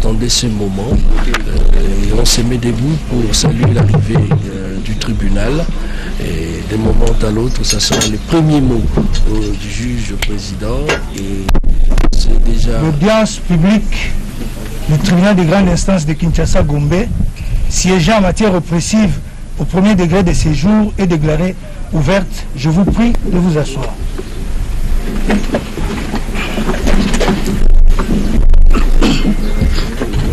attendait ce moment et on se met debout pour saluer l'arrivée du tribunal. Et d'un moment à l'autre, ça sera les premiers mots du juge président. Et c'est déjà... L'audience publique du tribunal de grande instance de Kinshasa-Gombe, siégeant en matière oppressive au premier degré de séjour, est déclarée ouverte. Je vous prie de vous asseoir.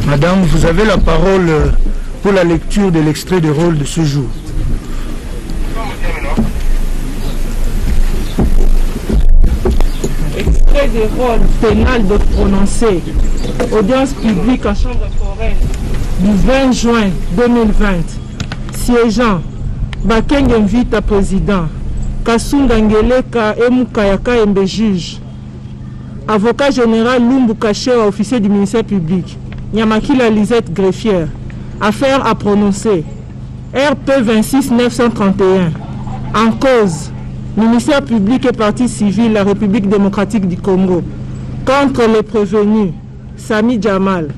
Madame, vous avez la parole pour la lecture de l'extrait de rôle de ce jour. Extrait de rôle pénal de prononcé. Audience publique en chambre foraine du 20 juin 2020. Siégeant, Bakeng invite à président. Kassunga Ngeleka Emukayaka Embe juge. Avocat général Lumbu Kachewa, officier du ministère public. Nyamakila Lisette greffière. Affaire à prononcer. RP 26 931. En cause, ministère public et partie civile, la République démocratique du Congo. Contre les prévenus, Sami Jamal,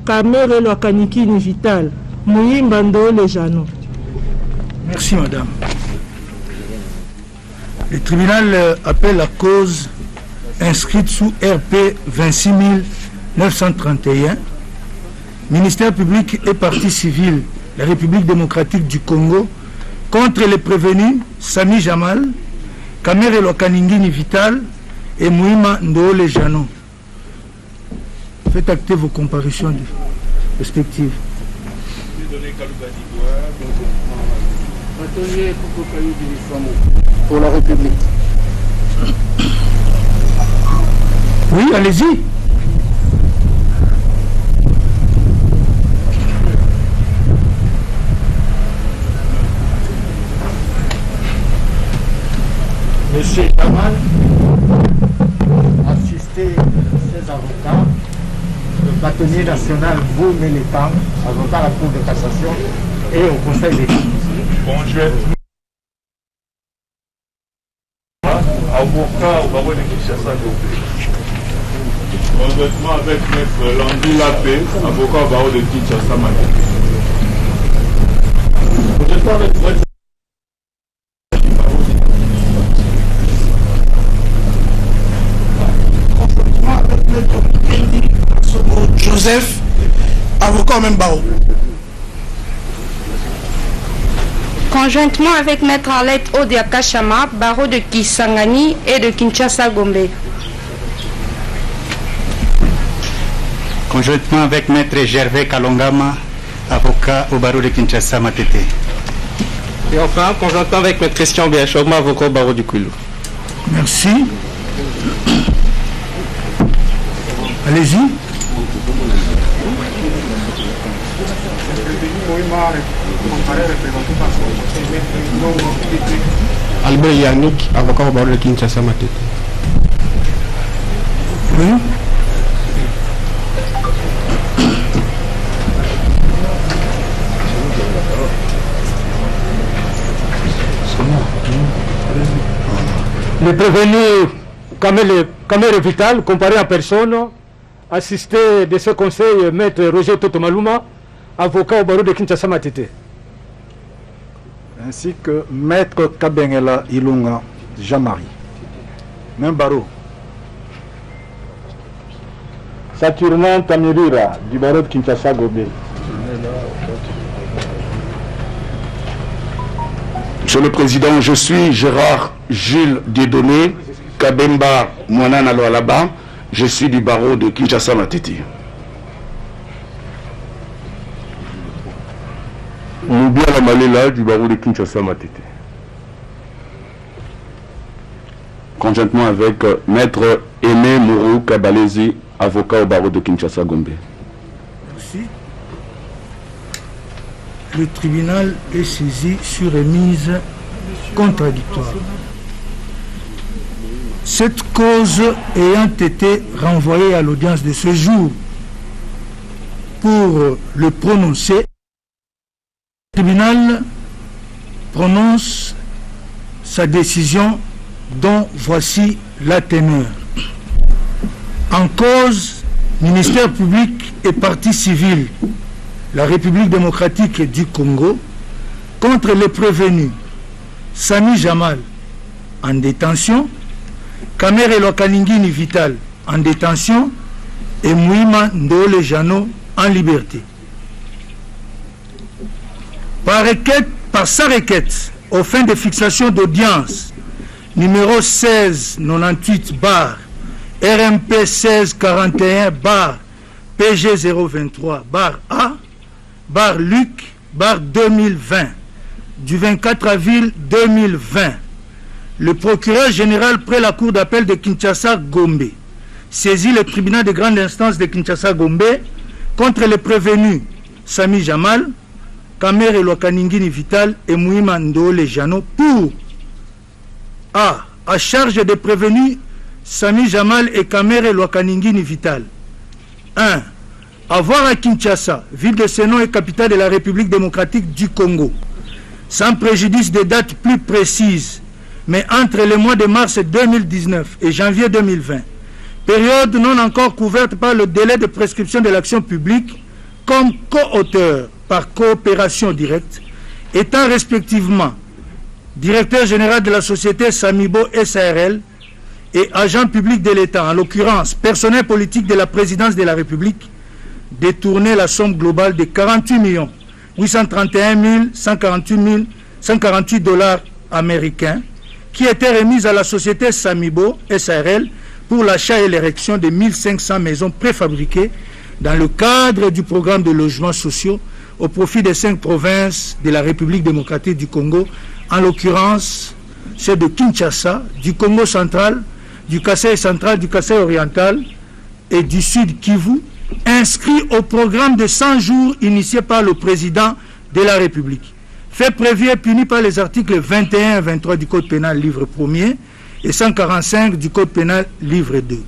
Kamere Loakaniki Vital, Mouyimba Ndole Jano. Merci madame. Le tribunal appelle la cause inscrite sous RP 26 931, ministère public et partie civile, la République démocratique du Congo, contre les prévenus Sami Jamal, Kamere Loakaningini Vital et Mouyima Ndole Jano. Faites acter vos comparutions respectives. Pour la République. Oui, allez-y. Monsieur Jamal, assisté ses avocats, le bâtonnier national vous militant, avocat à la Cour de cassation et au Conseil d'État. Bonjour. Avocat au barreau de Kinshasa. Conjointement avec Maître Landry Lapé, avocat au barreau de Kinshasa. Conjointement avec Joseph, avocat au même barreau. Conjointement avec Maître Arlette Odiaka Chama, barreau de Kisangani et de Kinshasa-Gombe. Conjointement avec Maître Gervais Kalongama, avocat au barreau de Kinshasa-Matete. Et enfin, conjointement avec Maître Christian Biachogma, avocat au barreau du Kwilu. Merci. Allez-y. Albert Yannick, avocat au barreau de Kinshasa Matete. Oui. Le prévenu Kamere Vital, comparé en personne, assisté de ce conseil, Maître Roger Totomaluma, avocat au barreau de Kinshasa Matete. Ainsi que Maître Kabengela Ilunga Jean-Marie. Même barreau. Saturnin Tamirira, du barreau de Kinshasa Gobé. Monsieur le Président, je suis Gérard Jules Dieudonné, Kabemba Mouanana Loalaba, je suis du barreau de Kinshasa Matete. Moubia Malela du barreau de Kinshasa Matete. Conjointement avec Maître Aimé Mourou Kabalezi, avocat au barreau de Kinshasa Gombe. Merci. Le tribunal est saisi sur remise contradictoire. Cette cause ayant été renvoyée à l'audience de ce jour pour le prononcer, le tribunal prononce sa décision dont voici la teneur. En cause, ministère public et partie civile, la République démocratique du Congo, contre les prévenus Sami Jamal en détention, Kamere Lokaningini Vital en détention et Mouima Ndole Jano en liberté. Par sa requête, aux fins de fixation d'audience numéro 1698 bar RMP 1641 bar PG 023 bar A bar Luc bar 2020 du 24 avril 2020, le procureur général près la cour d'appel de Kinshasa Gombe saisit le tribunal de grande instance de Kinshasa Gombe contre les prévenus Sami Jamal, Kamere Lokaningini Vital et Mouima Ndole Jano pour A. À charge des prévenus Sami Jamal et Kamere Lokaningini Vital 1. Avoir à Kinshasa, ville de Sénon et capitale de la République démocratique du Congo, sans préjudice de dates plus précises, mais entre les mois de mars 2019 et janvier 2020, période non encore couverte par le délai de prescription de l'action publique, comme co-auteur par coopération directe, étant respectivement directeur général de la société Samibo SARL et agent public de l'État, en l'occurrence personnel politique de la présidence de la République, détourner la somme globale de 48 831 148 dollars américains qui était remise à la société Samibo SARL pour l'achat et l'érection de 1500 maisons préfabriquées dans le cadre du programme de logements sociaux au profit des 5 provinces de la République démocratique du Congo, en l'occurrence ceux de Kinshasa, du Congo central, du Kasaï central, du Kasaï oriental et du Sud Kivu, inscrits au programme de 100 jours initié par le président de la République. Fait prévu et puni par les articles 21 et 23 du Code pénal livre 1er et 145 du Code pénal livre 2.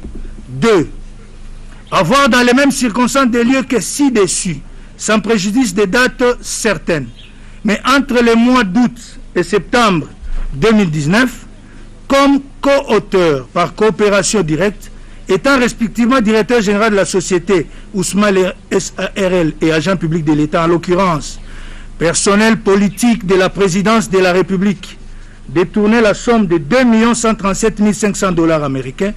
2. Avoir dans les mêmes circonstances des lieux que ci-dessus, sans préjudice des dates certaines, mais entre les mois d'août et septembre 2019, comme co-auteur par coopération directe, étant respectivement directeur général de la société Ousmane SARL et agent public de l'État, en l'occurrence personnel politique de la présidence de la République, détourner la somme de 2 137 500 dollars américains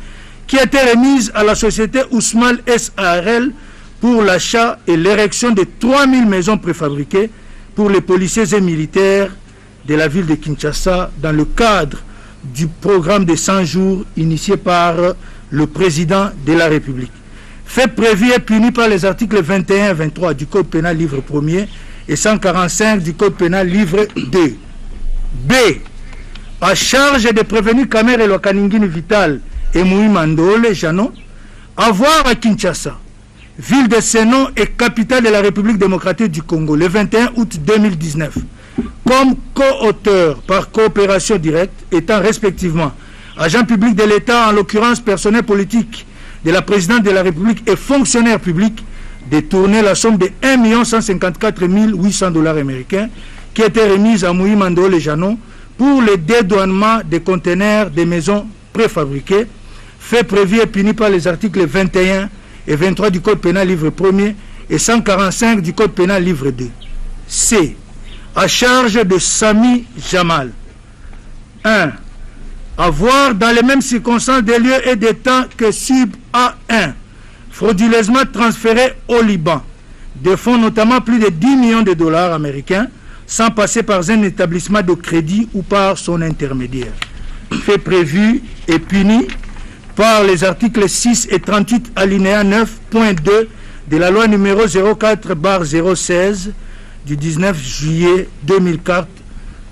qui était remise à la société Ousmane SARL pour l'achat et l'érection de 3000 maisons préfabriquées pour les policiers et militaires de la ville de Kinshasa dans le cadre du programme de 100 jours initié par le président de la République. Fait prévu et puni par les articles 21 et 23 du Code pénal livre 1er et 145 du Code pénal livre 2. B. À charge de prévenir Kamere Lokaningini Vital et Mouima Ndole Jano, avoir à Kinshasa, ville de Sénon et capitale de la République démocratique du Congo, le 21 août 2019, comme co-auteur par coopération directe, étant respectivement agent public de l'État, en l'occurrence personnel politique de la présidence de la République et fonctionnaire public, détourner la somme de 1 154 800 dollars américains qui était remise à Mouima Ndole Jano pour le dédouanement des conteneurs des maisons préfabriquées, fait prévu et puni par les articles 21 et 23 du Code pénal livre 1er et 145 du Code pénal livre 2. C. À charge de Sami Jamal. 1. Avoir dans les mêmes circonstances des lieux et des temps que sub A1 frauduleusement transféré au Liban de fonds, notamment plus de 10 millions de dollars américains, sans passer par un établissement de crédit ou par son intermédiaire. Fait prévu et puni par les articles 6 et 38 alinéa 9.2 de la loi numéro 04/016 du 19 juillet 2004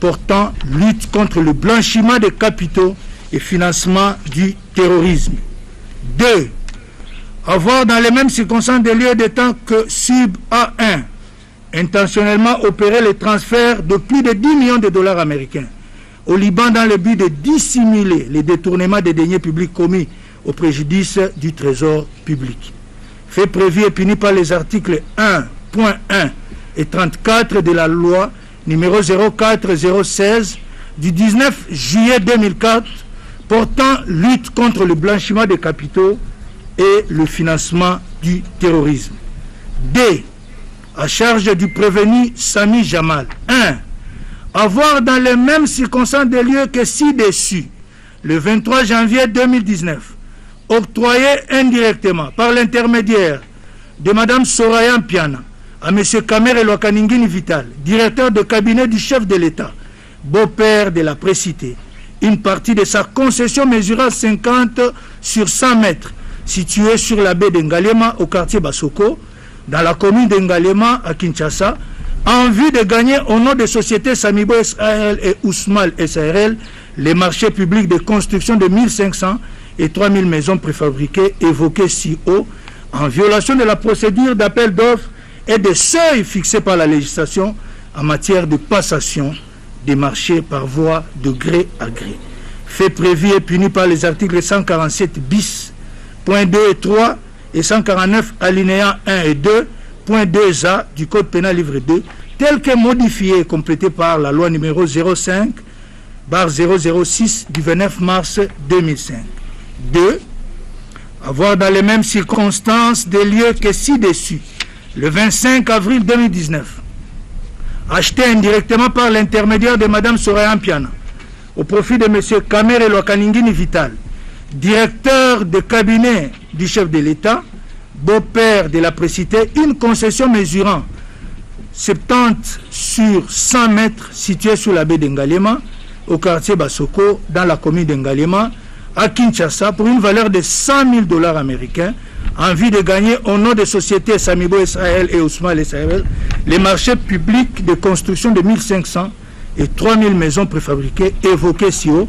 portant lutte contre le blanchiment des capitaux et financement du terrorisme. 2. Avoir dans les mêmes circonstances des lieux de temps que sub A1 intentionnellement opéré le transfert de plus de 10 millions de dollars américains au Liban dans le but de dissimuler les détournements des deniers publics commis au préjudice du trésor public. Fait prévu et puni par les articles 1.1 et 34 de la loi numéro 04/016 du 19 juillet 2004 portant lutte contre le blanchiment des capitaux et le financement du terrorisme. D. À charge du prévenu Sami Jamal. 1. Avoir dans les mêmes circonstances de lieu que ci-dessus, le 23 janvier 2019, octroyé indirectement par l'intermédiaire de Mme Soraya Mpiana à M. Kamere Lwakaningini Vital, directeur de cabinet du chef de l'État, beau-père de la précitée, une partie de sa concession mesurant 50 sur 100 mètres, située sur la baie d'Engalema au quartier Basoko, dans la commune d'Engalema à Kinshasa, en vue de gagner au nom des sociétés Samibo SARL et Ousmal SARL les marchés publics de construction de 1500 et 3000 maisons préfabriquées évoquées si haut, en violation de la procédure d'appel d'offres et des seuils fixés par la législation en matière de passation des marchés par voie de gré à gré. Fait prévu et puni par les articles 147 bis, point 2 et 3 et 149 alinéas 1 et 2, point 2A du Code pénal livre 2, tel que modifié et complété par la loi numéro 05/006 du 29 mars 2005. 2. Avoir dans les mêmes circonstances des lieux que ci-dessus, le 25 avril 2019, acheté indirectement par l'intermédiaire de Mme Soraya Mpiana, au profit de M. Kamere Lwakaningini Vital, directeur de cabinet du chef de l'État, beau-père de la précitée, une concession mesurant 70 sur 100 mètres située sur la baie d'Engalema, au quartier Basoko, dans la commune d'Engalema, à Kinshasa, pour une valeur de $100,000 américains, en vue de gagner au nom des sociétés Samibo SARL et Ousmal SARL les marchés publics de construction de 1500 et 3000 maisons préfabriquées évoquées si haut,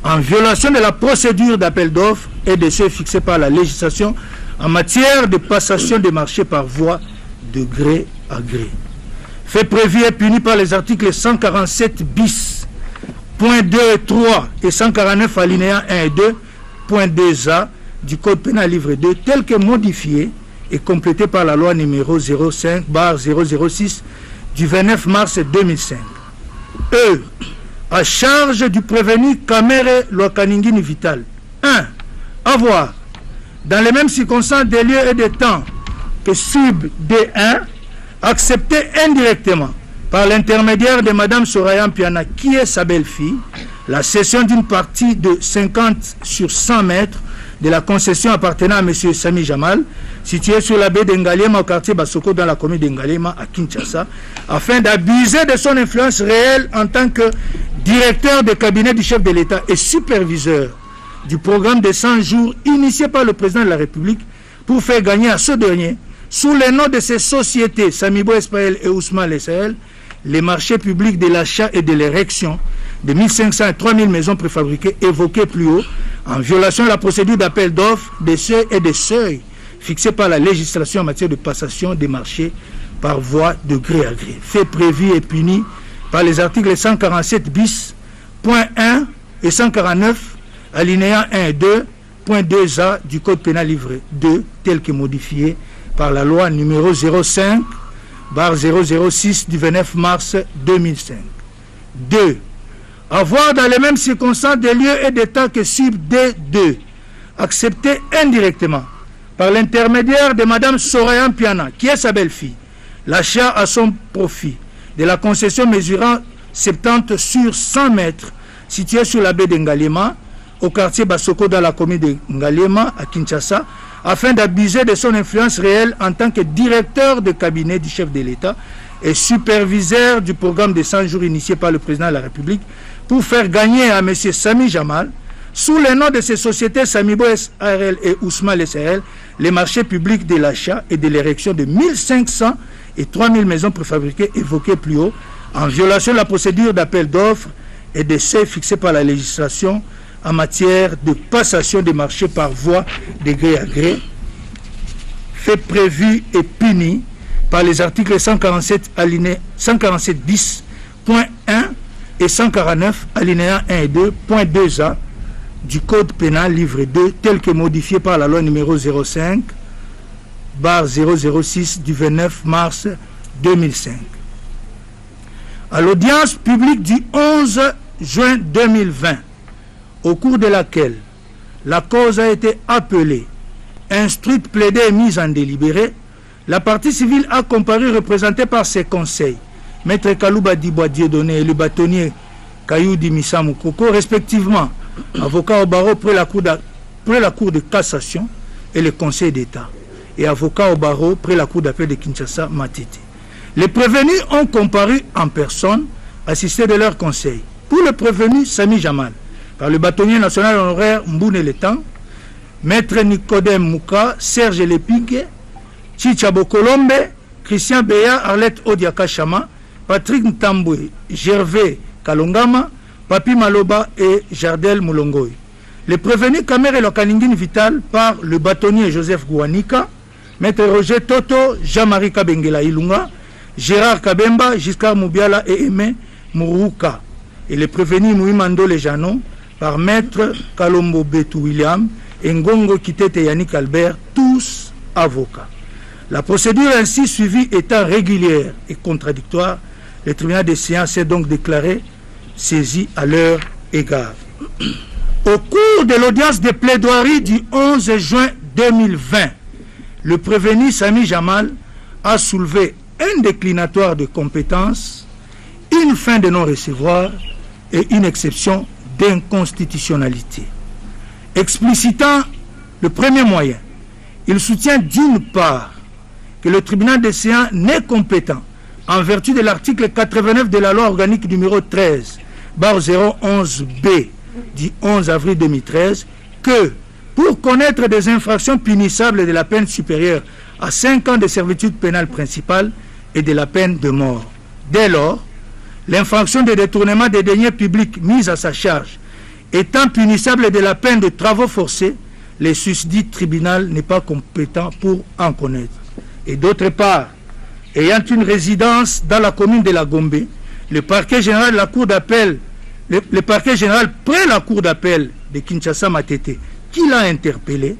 en violation de la procédure d'appel d'offres et de ceux fixés par la législation en matière de passation des marchés par voie de gré à gré. Fait prévu et puni par les articles 147 bis, point 2 et 3 et 149 alinéas 1 et 2, point 2A du Code pénal livre 2, tel que modifié et complété par la loi numéro 05/006 du 29 mars 2005. E. À charge du prévenu Kamere Lwakaningini Vital. 1. Avoir, dans les mêmes circonstances des lieux et des temps que sub D1, accepté indirectement par l'intermédiaire de Mme Soraya Mpiana, qui est sa belle-fille, la cession d'une partie de 50 sur 100 mètres de la concession appartenant à M. Sami Jamal, située sur la baie d'Engalema au quartier Basoko dans la commune d'Engalema à Kinshasa, afin d'abuser de son influence réelle en tant que directeur de cabinet du chef de l'État et superviseur du programme de 100 jours initié par le président de la République pour faire gagner à ce dernier, sous les noms de ces sociétés, Samibo SARL et Ousmal SARL, les marchés publics de l'achat et de l'érection de 1500 et 3000 maisons préfabriquées évoquées plus haut, en violation de la procédure d'appel d'offres, des seuils et des seuils fixés par la législation en matière de passation des marchés par voie de gré à gré. Fait prévu et puni par les articles 147 bis, point 1 et 149, alinéas 1 et 2, point 2A du Code pénal livre 2, tel que modifié par la loi numéro 05/006 du 29 mars 2005. 2. Avoir dans les mêmes circonstances des lieux et des temps que sub D2, accepté indirectement par l'intermédiaire de Mme Soraya Mpiana, qui est sa belle-fille, l'achat à son profit de la concession mesurant 70 sur 100 mètres située sur la baie d'Engalema, au quartier Basoko dans la commune d'Engalema à Kinshasa, afin d'abuser de son influence réelle en tant que directeur de cabinet du chef de l'État et superviseur du programme de 100 jours initié par le président de la République pour faire gagner à M. Sami Jamal, sous le nom de ces sociétés Samibo SARL et Ousmal SARL, les marchés publics de l'achat et de l'érection de 1500 et 3000 maisons préfabriquées évoquées plus haut, en violation de la procédure d'appel d'offres et des seuils fixés par la législation en matière de passation des marchés par voie de gré à gré, fait prévu et puni par les articles 147 bis, point 1 et 149, alinéas 1 et 2, point 2A du Code pénal livre 2, tel que modifié par la loi numéro 05/006 du 29 mars 2005. À l'audience publique du 11 juin 2020, au cours de laquelle la cause a été appelée, instruite, plaidée et mise en délibéré, La partie civile a comparu représentée par ses conseils, Maître Kalouba Dibois Dieudonné et le bâtonnier Kayoudi Missa Moukoko, respectivement, avocat au barreau près la cour de cassation et le conseil d'État, et avocat au barreau près la cour d'appel de Kinshasa Matete. Les prévenus ont comparu en personne, assistés de leurs conseils. Pour le prévenu Sami Jamal, par le bâtonnier national honoraire Mboune Letan, Maître Nicodème Mouka, Serge Lepigue, Chichabo Colombe, Christian Beya, Arlette Odiaka Chama, Patrick Ntambwe, Gervais Kalongama, Papi Maloba et Jardel Moulongoy. Les prévenus Kamere Lokaningine Vital par le bâtonnier Joseph Gouanika, Maître Roger Toto, Jean-Marie Kabengela Ilunga, Gérard Kabemba, Giscard Moubiala et Aimé Mourouka. Et les prévenus Mouimando Lejano par Maître Kalombo Betou William et Ngongo Kitete Yannick Albert, tous avocats. La procédure ainsi suivie étant régulière et contradictoire, le tribunal des séances s'est donc déclaré saisi à leur égard. Au cours de l'audience de plaidoirie du 11 juin 2020, le prévenu Sami Jamal a soulevé un déclinatoire de compétences, une fin de non-recevoir et une exception d'inconstitutionnalité. Explicitant le premier moyen, il soutient d'une part que le tribunal des séances n'est compétent en vertu de l'article 89 de la loi organique numéro 13/011B du 11 avril 2013 que pour connaître des infractions punissables de la peine supérieure à 5 ans de servitude pénale principale et de la peine de mort. Dès lors, l'infraction de détournement des deniers publics mise à sa charge étant punissable de la peine de travaux forcés, le susdit tribunal n'est pas compétent pour en connaître. Et d'autre part, ayant une résidence dans la commune de la Gombe, le parquet général de la cour d'appel, le parquet général près la cour d'appel de Kinshasa Matete, qui l'a interpellé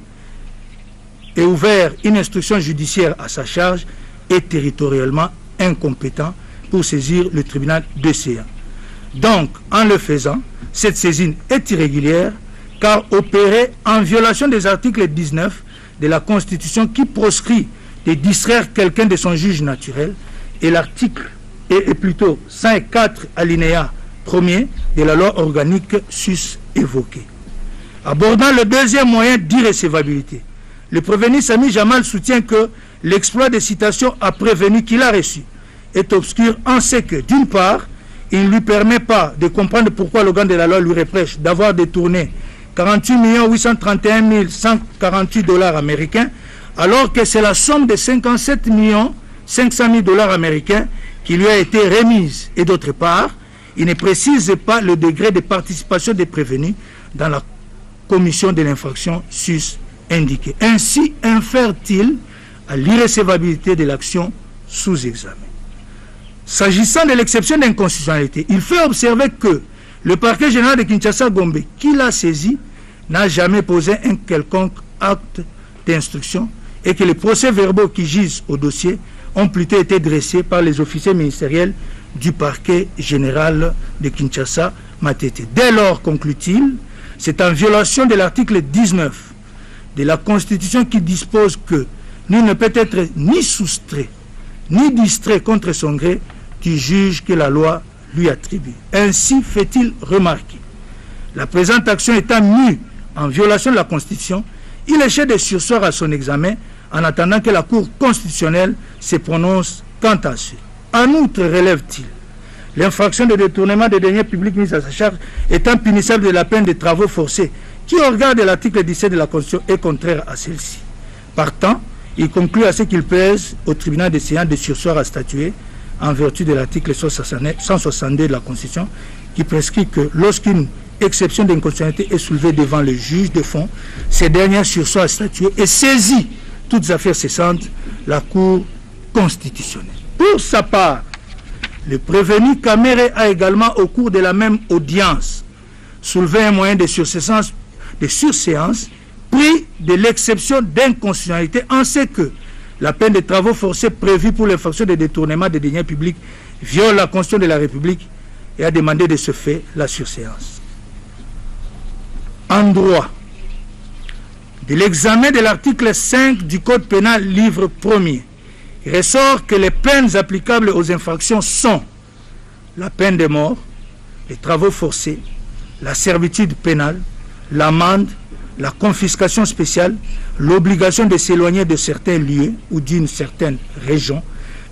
et ouvert une instruction judiciaire à sa charge, est territorialement incompétent pour saisir le tribunal de séance. Donc, en le faisant, cette saisine est irrégulière car opérée en violation des articles 19 de la Constitution qui proscrit de distraire quelqu'un de son juge naturel et l'article est plutôt 104 alinéa 1er de la loi organique sus évoquée. Abordant le deuxième moyen d'irrécevabilité, le prévenu Sami Jamal soutient que l'exploit des citations à prévenu qu'il a reçu est obscur en ce que, d'une part, il ne lui permet pas de comprendre pourquoi l'organe de la loi lui reproche d'avoir détourné 48 831 148 $ américains, alors que c'est la somme de 57 500 000 $ américains qui lui a été remise. Et d'autre part, il ne précise pas le degré de participation des prévenus dans la commission de l'infraction sus indiquée. Ainsi infère-t-il à l'irrécevabilité de l'action sous examen. S'agissant de l'exception d'inconstitutionnalité, il fait observer que le parquet général de Kinshasa-Gombe, qui l'a saisi, n'a jamais posé un quelconque acte d'instruction et que les procès-verbaux qui gisent au dossier ont plutôt été dressés par les officiers ministériels du parquet général de Kinshasa-Matete. Dès lors, conclut-il, c'est en violation de l'article 19 de la Constitution qui dispose que nul ne peut être ni soustrait ni distrait contre son gré du juge que la loi lui attribue. Ainsi fait-il remarquer. La présente action étant mue en violation de la Constitution, il échappe de surseoir à son examen en attendant que la Cour constitutionnelle se prononce quant à ce. En outre, relève-t-il, l'infraction de détournement des deniers publics mise à sa charge étant punissable de la peine de travaux forcés, qui au regard de l'article 17 de la Constitution est contraire à celle-ci. Partant, il conclut à ce qu'il pèse au tribunal des séances de surseoir à statuer en vertu de l'article 162 de la Constitution qui prescrit que lorsqu'une exception d'inconstitutionnalité est soulevée devant le juge de fond, ces derniers sursoient à statuer et saisit toutes affaires cessantes la Cour constitutionnelle. Pour sa part, le prévenu Kamere a également au cours de la même audience soulevé un moyen de surséance pris de l'exception d'inconstitutionnalité en ce que la peine de travaux forcés prévue pour l'infraction de détournement des deniers publics viole la Constitution de la République et a demandé de ce fait la surséance. En droit de l'examen de l'article 5 du Code pénal, livre 1er, Il ressort que les peines applicables aux infractions sont la peine de mort, les travaux forcés, la servitude pénale, l'amende, la confiscation spéciale, l'obligation de s'éloigner de certains lieux ou d'une certaine région,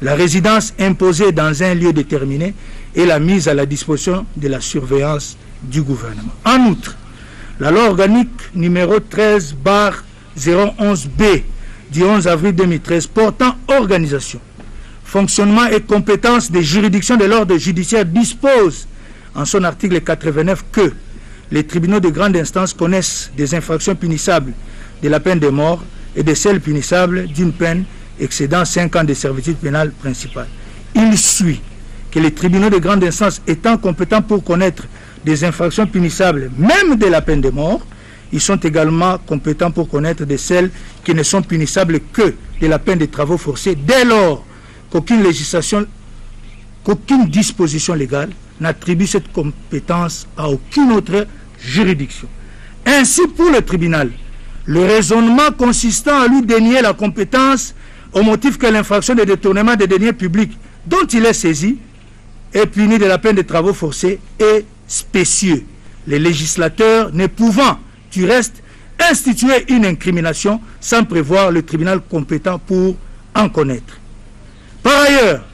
la résidence imposée dans un lieu déterminé et la mise à la disposition de la surveillance du gouvernement. En outre, la loi organique numéro 13/011B du 11 avril 2013 portant organisation, fonctionnement et compétences des juridictions de l'ordre judiciaire dispose en son article 89 que les tribunaux de grande instance connaissent des infractions punissables de la peine de mort et de celles punissables d'une peine excédant 5 ans de servitude pénale principale. Il suit que les tribunaux de grande instance étant compétents pour connaître des infractions punissables, même de la peine de mort, ils sont également compétents pour connaître de celles qui ne sont punissables que de la peine de travaux forcés, dès lors qu'aucune disposition légale n'attribue cette compétence à aucune autre juridiction. Ainsi, pour le tribunal, le raisonnement consistant à lui dénier la compétence au motif que l'infraction de détournement des deniers publics dont il est saisi est punie de la peine de travaux forcés est spécieux, les législateurs ne pouvant du reste instituer une incrimination sans prévoir le tribunal compétent pour en connaître. Par ailleurs,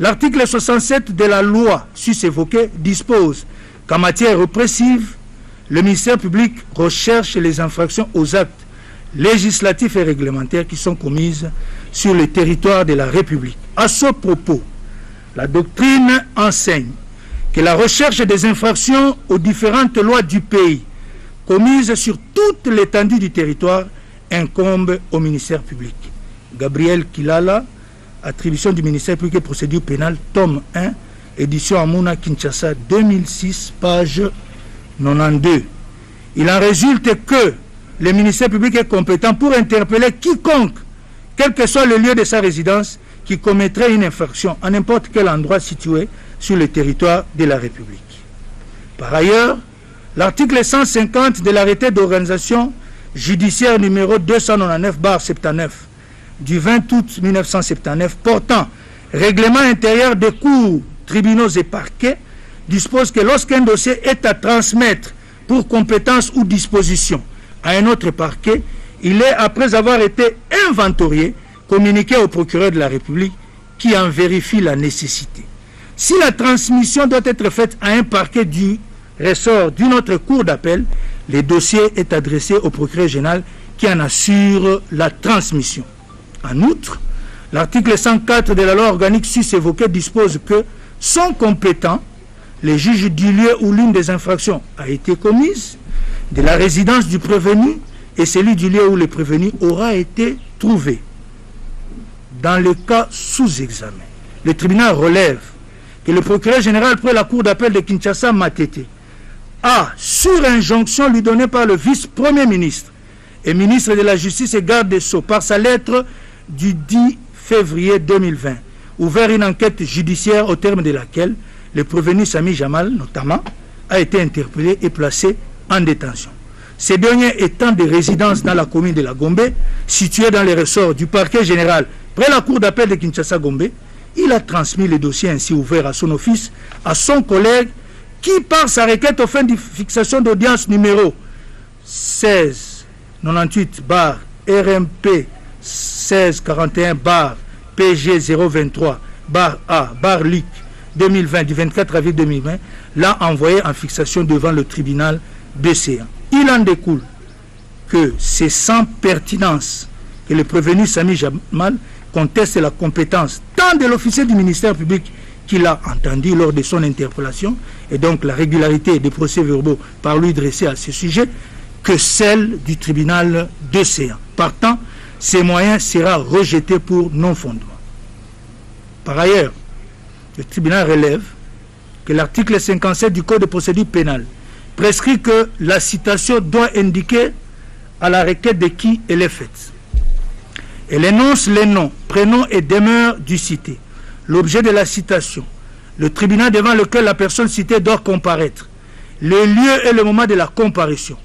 l'article 67 de la loi sus-évoquée dispose qu'en matière répressive, le ministère public recherche les infractions aux actes législatifs et réglementaires qui sont commises sur le territoire de la République. À ce propos, la doctrine enseigne que la recherche des infractions aux différentes lois du pays commises sur toute l'étendue du territoire incombe au ministère public. Gabriel Kilala, attribution du ministère public et procédure pénale, tome 1, édition Amouna Kinshasa 2006, page 92. Il en résulte que le ministère public est compétent pour interpeller quiconque, quel que soit le lieu de sa résidence, qui commettrait une infraction à n'importe quel endroit situé sur le territoire de la République. Par ailleurs, l'article 150 de l'arrêté d'organisation judiciaire numéro 299/79 du 20 août 1979 portant règlement intérieur des cours, tribunaux et parquets dispose que lorsqu'un dossier est à transmettre pour compétence ou disposition à un autre parquet, il est, après avoir été inventorié, communiqué au procureur de la République qui en vérifie la nécessité. Si la transmission doit être faite à un parquet du ressort d'une autre cour d'appel, le dossier est adressé au procureur général qui en assure la transmission. En outre, l'article 104 de la loi organique sus-évoquée dispose que sont compétents les juges du lieu où l'une des infractions a été commise, de la résidence du prévenu et celui du lieu où le prévenu aura été trouvé. Dans le cas sous examen, le tribunal relève que le procureur général près la cour d'appel de Kinshasa Matete a, sur injonction lui donnée par le vice-premier ministre et ministre de la Justice et garde des Sceaux, par sa lettre du 10 février 2020, ouvert une enquête judiciaire au terme de laquelle le prévenu Sami Jamal, notamment, a été interpellé et placé en détention. Ces derniers étant des résidences dans la commune de la Gombe, située dans les ressorts du parquet général près la cour d'appel de Kinshasa-Gombe, il a transmis le dossier ainsi ouvert à son office à son collègue qui, par sa requête aux fins de fixation d'audience numéro 1698/RMP 1641/PG 023/A/LIC 2020 du 24 avril 2020, l'a envoyé en fixation devant le tribunal BCA. Il en découle que c'est sans pertinence que le prévenu Sami Jamal conteste la compétence tant de l'officier du ministère public qu'il a entendu lors de son interpellation, et donc la régularité des procès-verbaux par lui dressés à ce sujet, que celle du tribunal d'Océan. Partant, ces moyens sera rejeté pour non-fondement. Par ailleurs, le tribunal relève que l'article 57 du Code de procédure pénale prescrit que la citation doit indiquer à la requête de qui elle est faite. Elle énonce les noms, prénoms et demeures du cité, l'objet de la citation, le tribunal devant lequel la personne citée doit comparaître, le lieu et le moment de la comparution.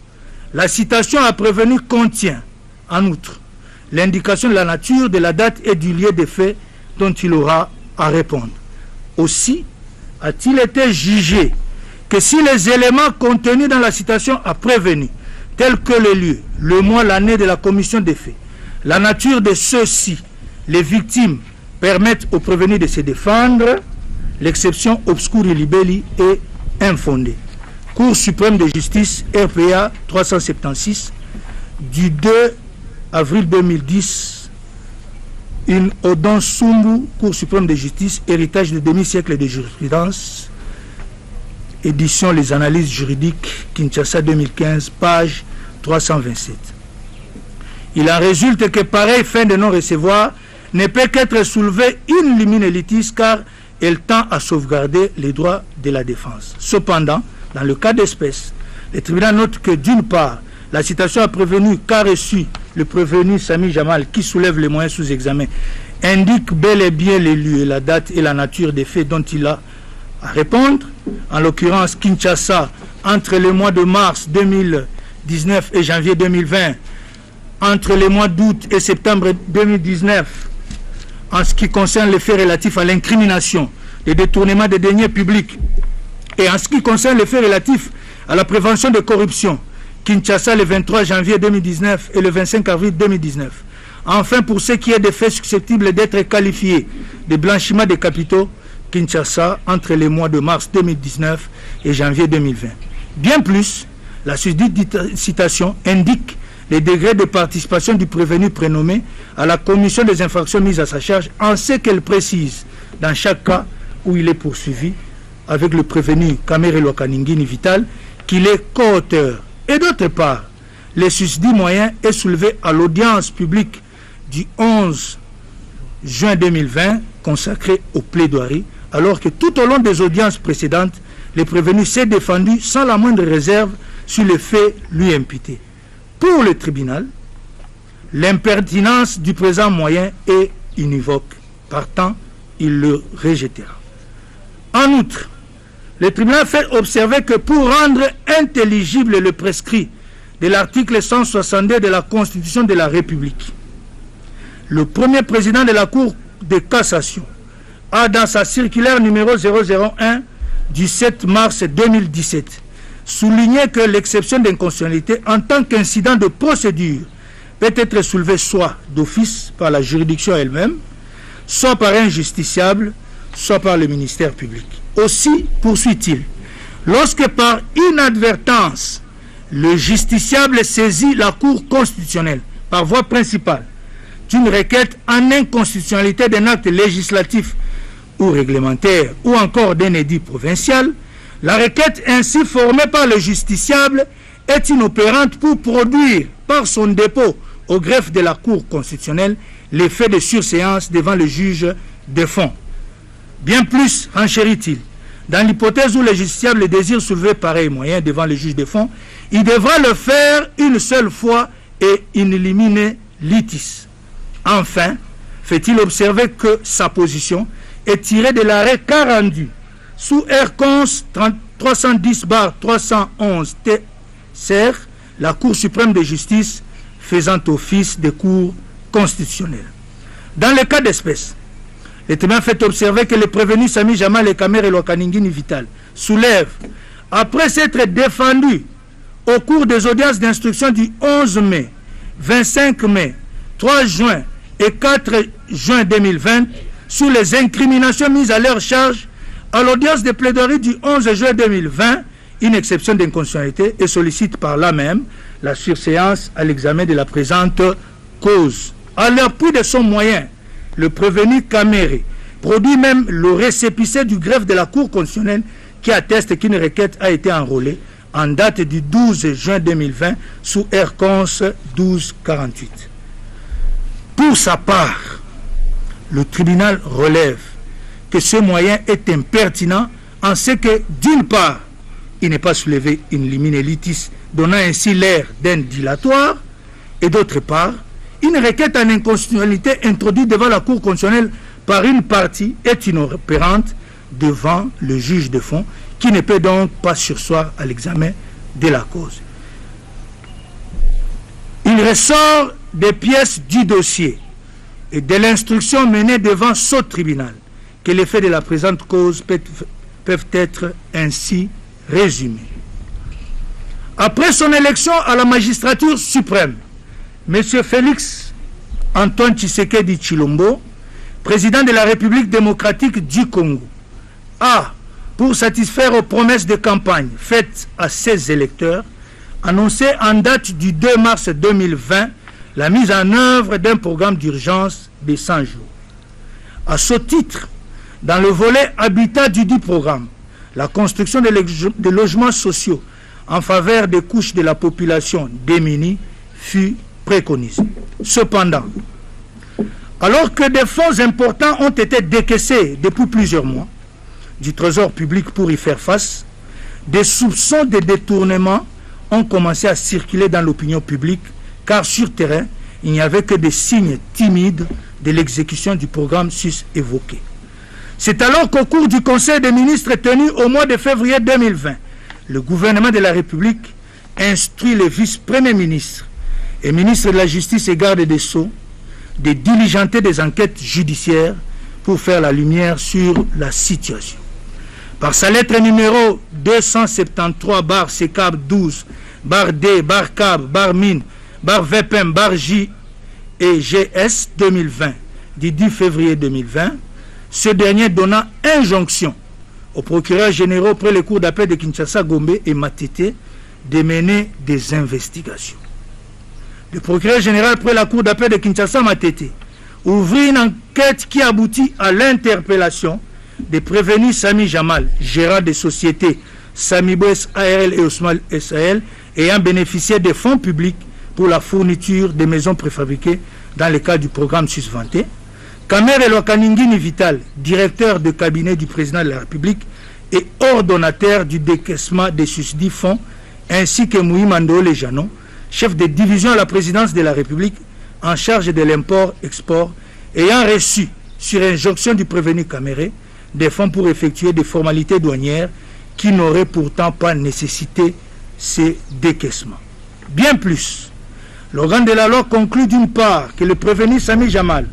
La citation à prévenir contient, en outre, l'indication de la nature, de la date et du lieu des faits dont il aura à répondre. Aussi, a-t-il été jugé que si les éléments contenus dans la citation à prévenir, tels que le lieu, le mois, l'année de la commission des faits, la nature de ceux-ci, les victimes, permettent au prévenu de se défendre, l'exception obscuri libelli est infondée. Cour suprême de justice, RPA 376, du 2 avril 2010, une Odon Sumbu, Cour suprême de justice, héritage de demi-siècle de jurisprudence, édition Les analyses juridiques, Kinshasa 2015, page 327. Il en résulte que pareille fin de non-recevoir ne peut qu'être soulevée in limine litis car elle tend à sauvegarder les droits de la défense. Cependant, dans le cas d'espèce, le tribunal note que d'une part, la citation a prévenu qu'a reçu le prévenu Sami Jamal qui soulève les moyens sous examen indique bel et bien les lieux, la date et la nature des faits dont il a à répondre. En l'occurrence, Kinshasa, entre les mois de mars 2019 et janvier 2020, entre les mois d'août et septembre 2019, en ce qui concerne les faits relatifs à l'incrimination, les détournements des deniers publics, et en ce qui concerne les faits relatifs à la prévention de corruption, Kinshasa le 23 janvier 2019 et le 25 avril 2019. Enfin, pour ce qui est des faits susceptibles d'être qualifiés de blanchiment des capitaux, Kinshasa entre les mois de mars 2019 et janvier 2020. Bien plus, la susdite citation indique les degrés de participation du prévenu prénommé à la commission des infractions mises à sa charge, en ce qu'elle précise dans chaque cas où il est poursuivi avec le prévenu Kamere Lokaningini Vital qu'il est co-auteur. Et d'autre part, le susdit moyen est soulevé à l'audience publique du 11 juin 2020 consacrée aux plaidoiries, alors que tout au long des audiences précédentes, le prévenu s'est défendu sans la moindre réserve sur les faits lui imputés. Pour le tribunal, l'impertinence du présent moyen est univoque. Partant, il le rejettera. En outre, le tribunal fait observer que pour rendre intelligible le prescrit de l'article 162 de la Constitution de la République, le premier président de la Cour de cassation a, dans sa circulaire numéro 001 du 7 mars 2017, souligné que l'exception d'inconstitutionnalité en tant qu'incident de procédure peut être soulevée soit d'office par la juridiction elle-même, soit par un justiciable, soit par le ministère public. Aussi, poursuit-il, lorsque par inadvertance, le justiciable saisit la Cour constitutionnelle par voie principale d'une requête en inconstitutionnalité d'un acte législatif ou réglementaire ou encore d'un édit provincial, la requête ainsi formée par le justiciable est inopérante pour produire par son dépôt au greffe de la Cour constitutionnelle l'effet de surséance devant le juge des fonds. Bien plus, renchérit-il, dans l'hypothèse où le justiciable désire soulever pareil moyen devant le juge des fonds, il devra le faire une seule fois et in limine litis. Enfin, fait-il observer que sa position est tirée de l'arrêt qu'a rendu sous R-Cons 310/311 TCR, la Cour suprême de justice faisant office de cour constitutionnelle. Dans le cas d'espèce, le tribunal fait observer que le prévenu Sami Jamal et Kamere Lokaningini Vital soulève, après s'être défendu au cours des audiences d'instruction du 11 mai, 25 mai, 3 juin et 4 juin 2020, sous les incriminations mises à leur charge, à l'audience de plaidoirie du 11 juin 2020, une exception d'inconstitutionnalité et sollicite par là même la surséance à l'examen de la présente cause. À l'appui de son moyen, le prévenu Kamere produit même le récépissé du greffe de la Cour constitutionnelle qui atteste qu'une requête a été enrôlée en date du 12 juin 2020 sous R-Cons 1248. Pour sa part, le tribunal relève que ce moyen est impertinent en ce que, d'une part, il n'est pas soulevé in limine litis, donnant ainsi l'air d'un dilatoire, et d'autre part, une requête en inconstitutionnalité introduite devant la Cour constitutionnelle par une partie est inopérante devant le juge de fond, qui ne peut donc pas surseoir à l'examen de la cause. Il ressort des pièces du dossier et de l'instruction menée devant ce tribunal que les faits de la présente cause peuvent être ainsi résumés. Après son élection à la magistrature suprême, M. Félix Antoine Tshisekedi Tshilombo, président de la République démocratique du Congo, a, pour satisfaire aux promesses de campagne faites à ses électeurs, annoncé en date du 2 mars 2020 la mise en œuvre d'un programme d'urgence de 100 jours. À ce titre, dans le volet habitat du dit programme, la construction de logements sociaux en faveur des couches de la population démunies fut préconisée. Cependant, alors que des fonds importants ont été décaissés depuis plusieurs mois du Trésor public pour y faire face, des soupçons de détournement ont commencé à circuler dans l'opinion publique, car sur terrain, il n'y avait que des signes timides de l'exécution du programme sus-évoqué. C'est alors qu'au cours du Conseil des ministres tenu au mois de février 2020, le gouvernement de la République instruit le vice-premier ministre et ministre de la Justice et garde des Sceaux de diligenter des enquêtes judiciaires pour faire la lumière sur la situation. Par sa lettre numéro 273/CCAB12/D/CAB/MIN VPM/J et GS 2020 du 10 février 2020, ce dernier donna injonction aux procureurs généraux près les cours d'appel de Kinshasa, Gombe et Matete de mener des investigations. Le procureur général près la cour d'appel de Kinshasa, Matete, ouvrit une enquête qui aboutit à l'interpellation des prévenus Sami Jamal, gérant des sociétés Samibo SARL et Osmal SAL, ayant bénéficié des fonds publics pour la fourniture des maisons préfabriquées dans le cadre du programme susvanté. Kamere Lokaningini Vital, directeur de cabinet du président de la République et ordonnateur du décaissement des susdits fonds, ainsi que Moui Mandole Janon, chef de division à la présidence de la République en charge de l'import-export, ayant reçu, sur injonction du prévenu Kamere, des fonds pour effectuer des formalités douanières qui n'auraient pourtant pas nécessité ces décaissements. Bien plus, l'organe de la loi conclut d'une part que le prévenu Sami Jamal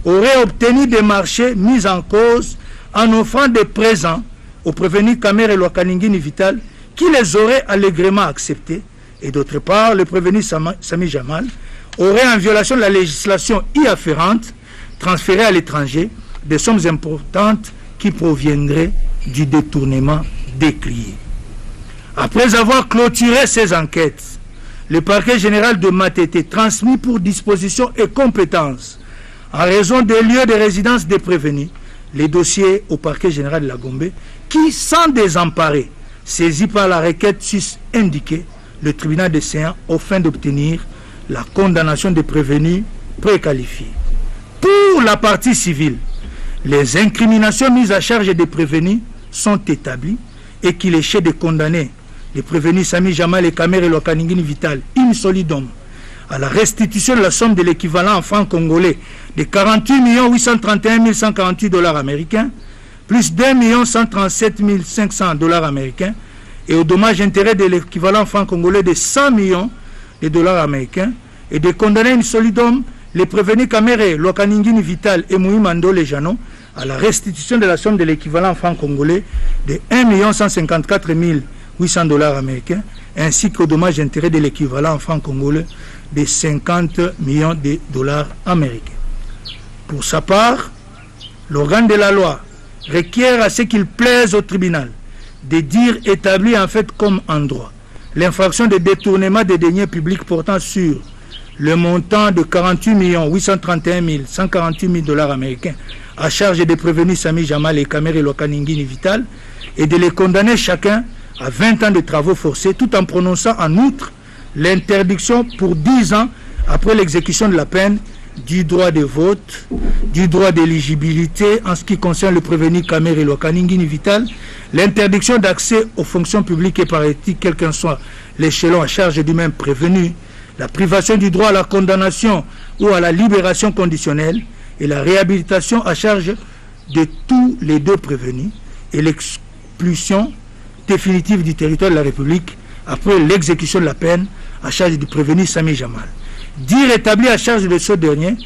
aurait obtenu des marchés mis en cause en offrant des présents au prévenu Kamere Lokaningini Vital qui les aurait allègrement acceptés, et d'autre part, le prévenu Sami Jamal aurait, en violation de la législation y afférente, transféré à l'étranger des sommes importantes qui proviendraient du détournement décrié. Après avoir clôturé ces enquêtes, le parquet général de Matete transmis pour disposition et compétence, en raison des lieux de résidence des prévenus, les dossiers au parquet général de la Gombe, qui, sans désemparer, saisi par la requête sus-indiquée, le tribunal de séance au fin d'obtenir la condamnation des prévenus préqualifiés. Pour la partie civile, les incriminations mises à charge des prévenus sont établies et qu'il est chez de condamner les prévenus Sami Jamal et Kamere Lokaningini Vital in solidum à la restitution de la somme de l'équivalent en francs congolais de 48 831 148 $ américains plus 2 137 500 $ américains et au dommage intérêt de l'équivalent en francs congolais de 100 millions de dollars américains et de condamner in solidum les prévenus Kamere Lokaningini Vital et Moui Mandole Janon à la restitution de la somme de l'équivalent en francs congolais de 1 154 800 $ américains ainsi qu'au dommage intérêt de l'équivalent en francs congolais de 50 millions de dollars américains. Pour sa part, l'organe de la loi requiert à ce qu'il plaise au tribunal de dire établi en fait comme en droit l'infraction de détournement des deniers publics portant sur le montant de 48 831 148 $ américains à charge des prévenus Sami Jamal et Kamere Lokaningini Vital et de les condamner chacun à 20 ans de travaux forcés tout en prononçant en outre l'interdiction pour 10 ans après l'exécution de la peine du droit de vote, du droit d'éligibilité en ce qui concerne le prévenu Kamere Lokaningini Vital, l'interdiction d'accès aux fonctions publiques et par éthique, quel qu'en soit l'échelon à charge du même prévenu, la privation du droit à la condamnation ou à la libération conditionnelle et la réhabilitation à charge de tous les deux prévenus et l'expulsion définitive du territoire de la République après l'exécution de la peine à charge du prévenu Sami Jamal. Dire établir à charge de ce dernier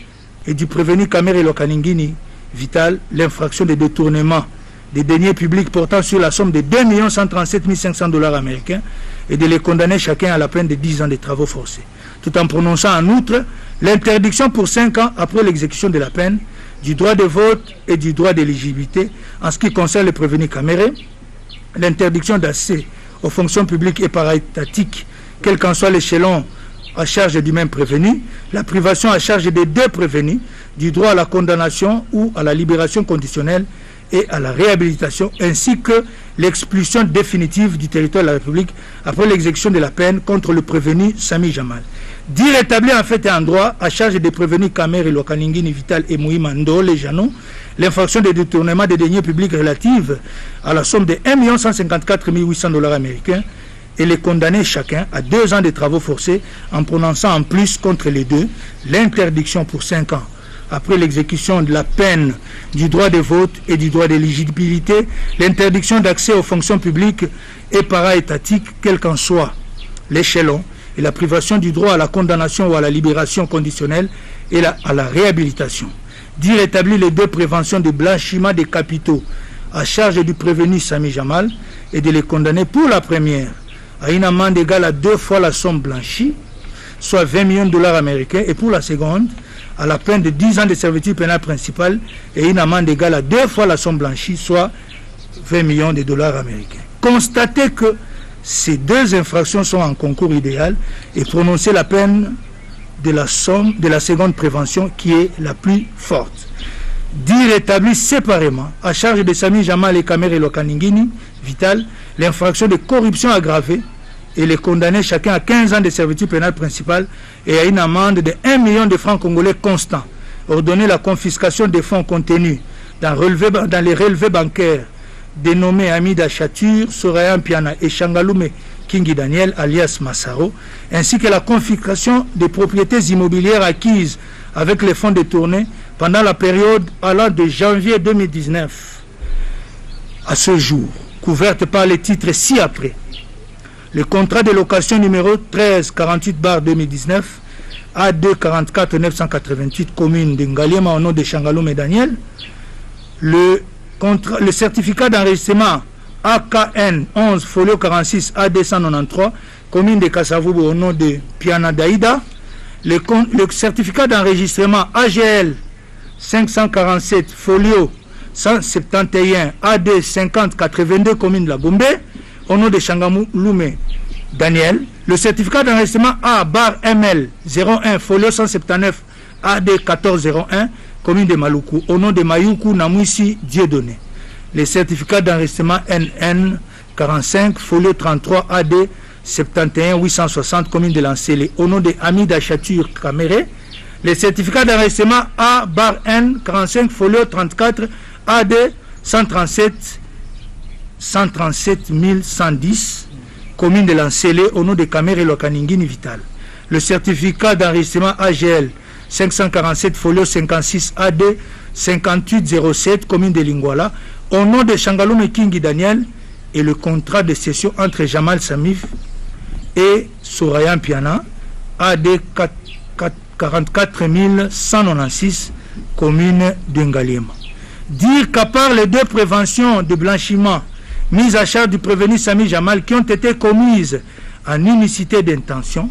et du prévenu Kamere Lokaningini Vital l'infraction de détournement des deniers publics portant sur la somme de 2 137 500 $ américains et de les condamner chacun à la peine de 10 ans de travaux forcés, tout en prononçant en outre l'interdiction pour 5 ans après l'exécution de la peine du droit de vote et du droit d'éligibilité en ce qui concerne le prévenu Kamere, l'interdiction d'accès aux fonctions publiques et para-étatiques, quel qu'en soit l'échelon à charge du même prévenu, la privation à charge des 2 prévenus du droit à la condamnation ou à la libération conditionnelle et à la réhabilitation, ainsi que l'expulsion définitive du territoire de la République après l'exécution de la peine contre le prévenu Sami Jamal. Dire établir en fait et en droit à charge des prévenus Kamere Lokaningini Vital et Moïma Ndole Janon l'infraction de détournement des deniers publics relative à la somme de 1 154 800 $ américains et les condamner chacun à 2 ans de travaux forcés en prononçant en plus contre les 2 l'interdiction pour 5 ans après l'exécution de la peine du droit de vote et du droit d'éligibilité, l'interdiction d'accès aux fonctions publiques et para-étatiques, quel qu'en soit l'échelon, et la privation du droit à la condamnation ou à la libération conditionnelle et à la réhabilitation. Dire établir les 2 préventions de blanchiment des capitaux à charge du prévenu Sami Jamal et de les condamner pour la première à une amende égale à 2 fois la somme blanchie, soit 20 millions de $ américains, et pour la seconde à la peine de 10 ans de servitude pénale principale et une amende égale à 2 fois la somme blanchie, soit 20 millions de $ américains. Constatez que ces 2 infractions sont en concours idéal et prononcer la peine de la somme de la seconde prévention qui est la plus forte. Dire établir séparément à charge de Sami Jamal et Kamere Lokaningini Vital l'infraction de corruption aggravée et les condamner chacun à 15 ans de servitude pénale principale et à une amende de 1 million de francs congolais constants. Ordonner la confiscation des fonds contenus dans les relevés bancaires dénommés Amida Chatur, Soraya Mpiana et Shangalume Kingi Daniel alias Massaro, ainsi que la confiscation des propriétés immobilières acquises avec les fonds détournés pendant la période allant de janvier 2019 à ce jour, couverte par les titres ci-après. Le contrat de location numéro 1348/2019 A2 44 988 commune de Ngaliema au nom de Shangalume et Daniel. Le certificat d'enregistrement AKN 11 folio 46 A293 commune de Kassavubu au nom de Piana Daïda. Le certificat d'enregistrement AGL 547 folio 171 AD 50 82 commune de la Gombe au nom de Shangalume Daniel. Le certificat d'enregistrement A/ML 01 folio 179 AD 1401 commune de Maluku au nom de Mayuku Namwisi Dieudonné. Les certificats d'enregistrement NN 45 folio 33 AD 71 860 commune de Lancélé au nom de Amida Chatur Kamere. Les certificats d'enregistrement A/N 45 folio 34 AD 137 110 commune de Lancélé au nom de Kamere Lokaningini Vital. Le certificat d'enregistrement AGL 547 folio 56 AD 5807 commune de Lingwala au nom de Shangalume Kingi Daniel et le contrat de cession entre Jamal Samif et Soraya Mpiana AD 44 196 commune de Ngaliema. Dire qu'à part les 2 préventions de blanchiment mises à charge du prévenu Sami Jamal qui ont été commises en unicité d'intention,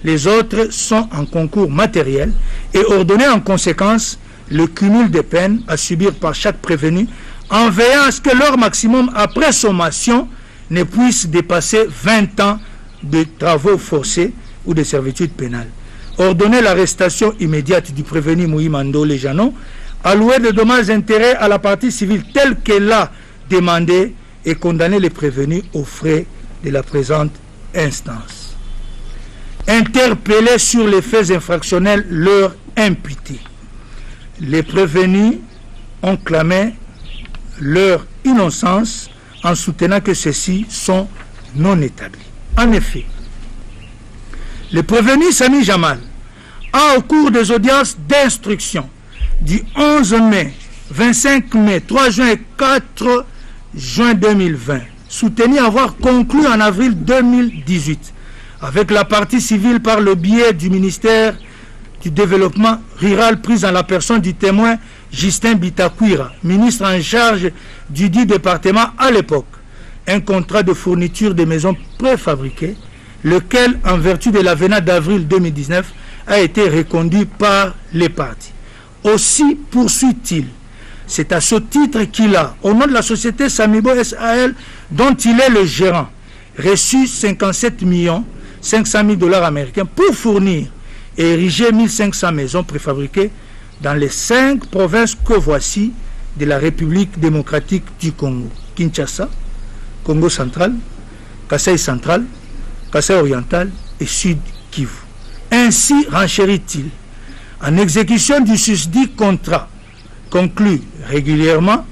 les autres sont en concours matériel et ordonner en conséquence le cumul des peines à subir par chaque prévenu en veillant à ce que leur maximum après sommation ne puisse dépasser 20 ans de travaux forcés ou de servitude pénale. Ordonner l'arrestation immédiate du prévenu Moïma Ndole Janon, allouer de dommages et intérêts à la partie civile telle qu'elle l'a demandé et condamner les prévenus aux frais de la présente instance. Interpeller sur les faits infractionnels leur imputés. Les prévenus ont clamé leur innocence en soutenant que ceux-ci sont non établis. En effet, le prévenu Sami Jamal a, au cours des audiences d'instruction du 11 mai, 25 mai, 3 juin et 4 juin 2020, soutenu avoir conclu en avril 2018 avec la partie civile par le biais du ministère du développement rural prise en la personne du témoin Justin Bitakwira, ministre en charge du dit département à l'époque, un contrat de fourniture de maisons préfabriquées, lequel, en vertu de l'avenant d'avril 2019, a été reconduit par les parties. Aussi poursuit-il, c'est à ce titre qu'il a, au nom de la société Samibo SAL, dont il est le gérant, reçu 57 500 000 $ américains pour fournir et ériger 1500 maisons préfabriquées dans les 5 provinces que voici de la République démocratique du Congo: Kinshasa, Congo central, Kasaï central, Kasaï oriental et Sud Kivu. Ainsi renchérit-il, en exécution du susdit contrat conclu régulièrement,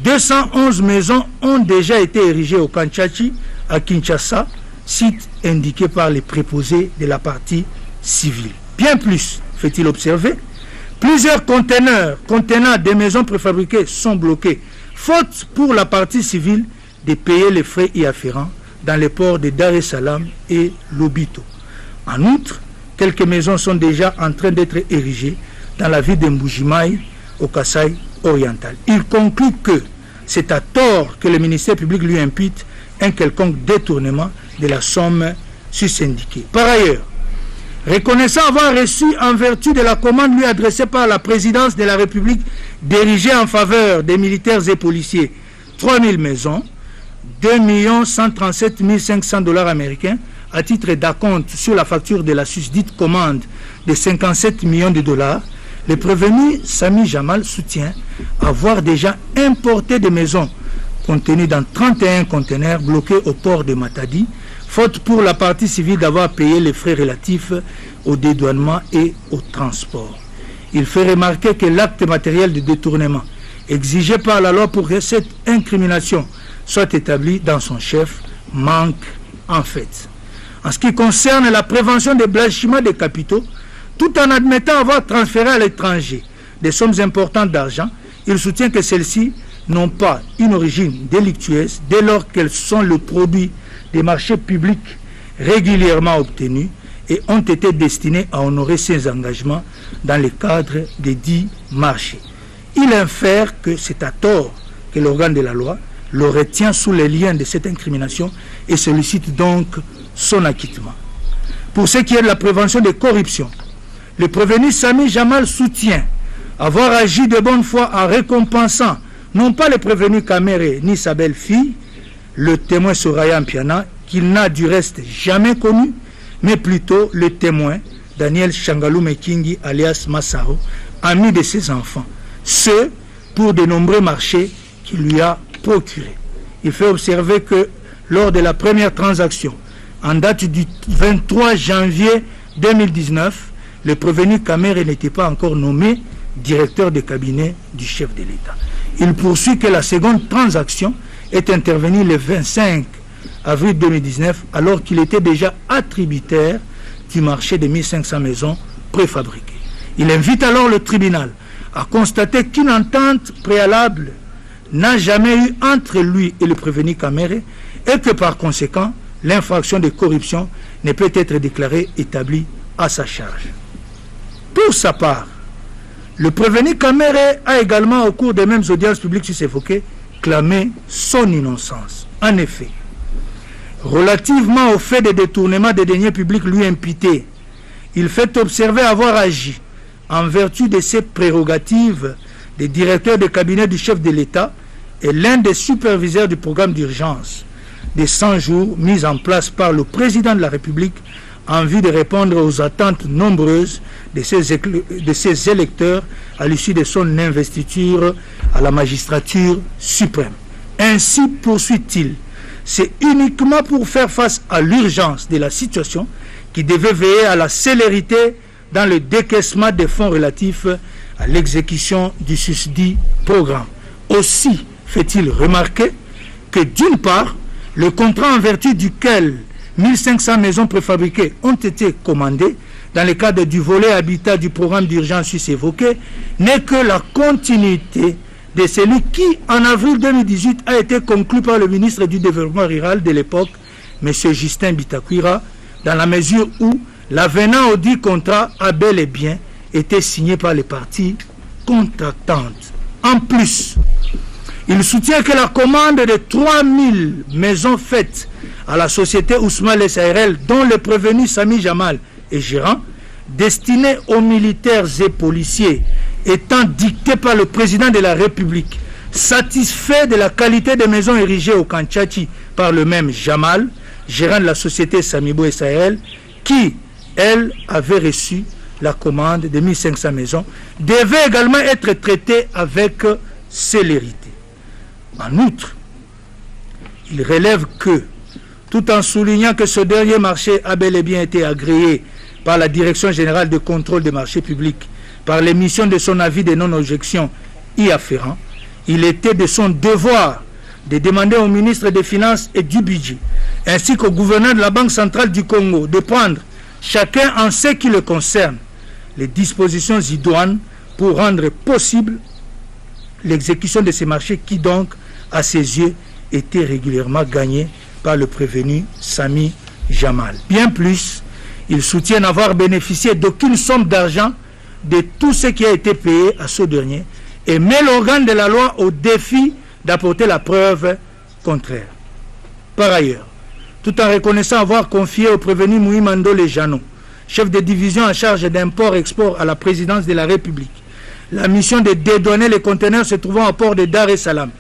211 maisons ont déjà été érigées au Kanchachi, à Kinshasa, site indiqué par les préposés de la partie civile. Bien plus, fait-il observer, plusieurs conteneurs contenant des maisons préfabriquées sont bloqués, faute pour la partie civile de payer les frais y afférents dans les ports de Dar es Salaam et Lobito. En outre, quelques maisons sont déjà en train d'être érigées dans la ville de Mbujimaï, au Kasaï oriental. Il conclut que c'est à tort que le ministère public lui impute un quelconque détournement de la somme sus-indiquée. Par ailleurs, reconnaissant avoir reçu en vertu de la commande lui adressée par la présidence de la République d'ériger en faveur des militaires et policiers 3000 maisons, 2 137 500 $ américains à titre d'acompte sur la facture de la susdite commande de 57 millions de dollars, le prévenu Sami Jamal soutient avoir déjà importé des maisons contenues dans 31 conteneurs bloqués au port de Matadi, faute pour la partie civile d'avoir payé les frais relatifs au dédouanement et au transport. Il fait remarquer que l'acte matériel de détournement exigé par la loi pour que cette incrimination soit établie dans son chef manque en fait. En ce qui concerne la prévention des blanchiments des capitaux, tout en admettant avoir transféré à l'étranger des sommes importantes d'argent, il soutient que celles-ci n'ont pas une origine délictueuse dès lors qu'elles sont le produit des marchés publics régulièrement obtenus et ont été destinées à honorer ses engagements dans le cadre des dits marchés. Il infère que c'est à tort que l'organe de la loi le retient sous les liens de cette incrimination et sollicite donc son acquittement. Pour ce qui est de la prévention des corruptions, le prévenu Sami Jamal soutient avoir agi de bonne foi en récompensant non pas le prévenu Kamere ni sa belle-fille, le témoin Soraya Mpiana, qu'il n'a du reste jamais connu, mais plutôt le témoin Daniel Changalou Mekingi alias Massaro, ami de ses enfants, ce pour de nombreux marchés qu'il lui a procurés. Il fait observer que lors de la première transaction, en date du 23 janvier 2019, le prévenu Kamere n'était pas encore nommé directeur de cabinet du chef de l'État. Il poursuit que la seconde transaction est intervenue le 25 avril 2019, alors qu'il était déjà attributaire du marché de 1500 maisons préfabriquées. Il invite alors le tribunal à constater qu'une entente préalable n'a jamais eu entre lui et le prévenu Kamere et que par conséquent, l'infraction de corruption ne peut être déclarée établie à sa charge. Pour sa part, le prévenu Kamere a également, au cours des mêmes audiences publiques sus-évoquées, clamé son innocence. En effet, relativement au fait de détournement des deniers publics lui imputés, il fait observer avoir agi en vertu de ses prérogatives de directeur de cabinet du chef de l'État et l'un des superviseurs du programme d'urgence des 100 jours mis en place par le président de la République en vue de répondre aux attentes nombreuses de ses électeurs à l'issue de son investiture à la magistrature suprême. Ainsi, poursuit-il, c'est uniquement pour faire face à l'urgence de la situation qui devait veiller à la célérité dans le décaissement des fonds relatifs à l'exécution du susdit programme. Aussi fait-il remarquer que d'une part, le contrat en vertu duquel 1500 maisons préfabriquées ont été commandées dans le cadre du volet habitat du programme d'urgence sus-évoqué n'est que la continuité de celui qui, en avril 2018, a été conclu par le ministre du Développement rural de l'époque, M. Justin Bitakwira, dans la mesure où l'avenant au dit contrat a bel et bien étaient signés par les parties contractantes. En plus, il soutient que la commande de 3000 maisons faites à la société Ousmane SARL, dont le prévenu Sami Jamal est gérant, destinées aux militaires et policiers, étant dictée par le président de la République, satisfait de la qualité des maisons érigées au Kanchachi par le même Jamal, gérant de la société Samibo SARL, qui, elle, avait reçu la commande de 1500 maisons, devait également être traitée avec célérité. En outre, il relève que, tout en soulignant que ce dernier marché a bel et bien été agréé par la Direction générale de contrôle des marchés publics, par l'émission de son avis de non-objection y afférent, il était de son devoir de demander au ministre des Finances et du Budget, ainsi qu'au gouverneur de la Banque centrale du Congo, de prendre, chacun en ce qui le concerne, les dispositions idoines pour rendre possible l'exécution de ces marchés qui donc, à ses yeux, étaient régulièrement gagnés par le prévenu Sami Jamal. Bien plus, il soutient n'avoir bénéficié d'aucune somme d'argent de tout ce qui a été payé à ce dernier et met l'organe de la loi au défi d'apporter la preuve contraire. Par ailleurs, tout en reconnaissant avoir confié au prévenu Mouimando Lejano, chef de division en charge d'import-export à la présidence de la République, la mission de dédouaner les conteneurs se trouvant au port de Dar es Salaam,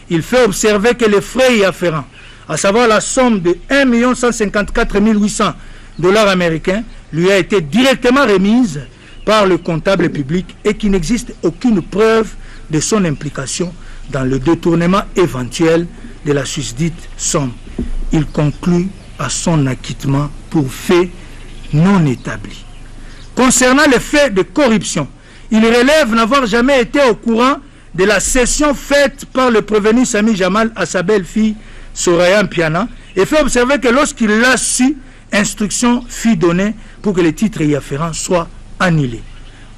il fait observer que les frais y afférents, à savoir la somme de 1 154 800 $ américains, lui a été directement remise par le comptable public et qu'il n'existe aucune preuve de son implication dans le détournement éventuel de la susdite somme. Il conclut à son acquittement pour fait non établi. Concernant les faits de corruption, il relève n'avoir jamais été au courant de la cession faite par le prévenu Sami Jamal à sa belle-fille Soraya Mpiana et fait observer que lorsqu'il l'a su, instruction fut donnée pour que les titres y afférents soient annulés.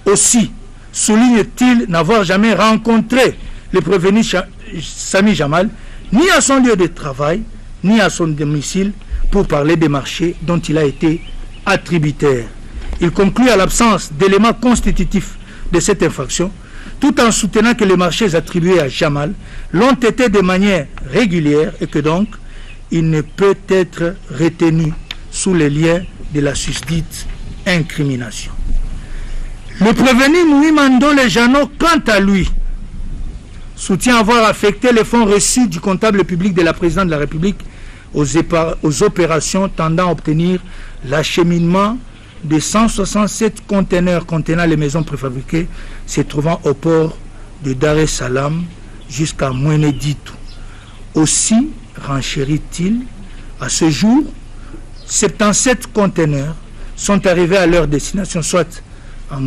Aussi, souligne-t-il n'avoir jamais rencontré le prévenu Sami Jamal, ni à son lieu de travail, ni à son domicile, pour parler des marchés dont il a été attributaire. Il conclut à l'absence d'éléments constitutifs de cette infraction, tout en soutenant que les marchés attribués à Jamal l'ont été de manière régulière et que donc il ne peut être retenu sous les liens de la susdite incrimination. Le prévenu Mouimando Lejano, quant à lui, soutient avoir affecté les fonds reçus du comptable public de la présidente de la République aux opérations tendant à obtenir l'acheminement de 167 conteneurs contenant les maisons préfabriquées se trouvant au port de Dar es Salaam jusqu'à Mweneditu. Aussi, renchérit-il, à ce jour, 77 conteneurs sont arrivés à leur destination, soit à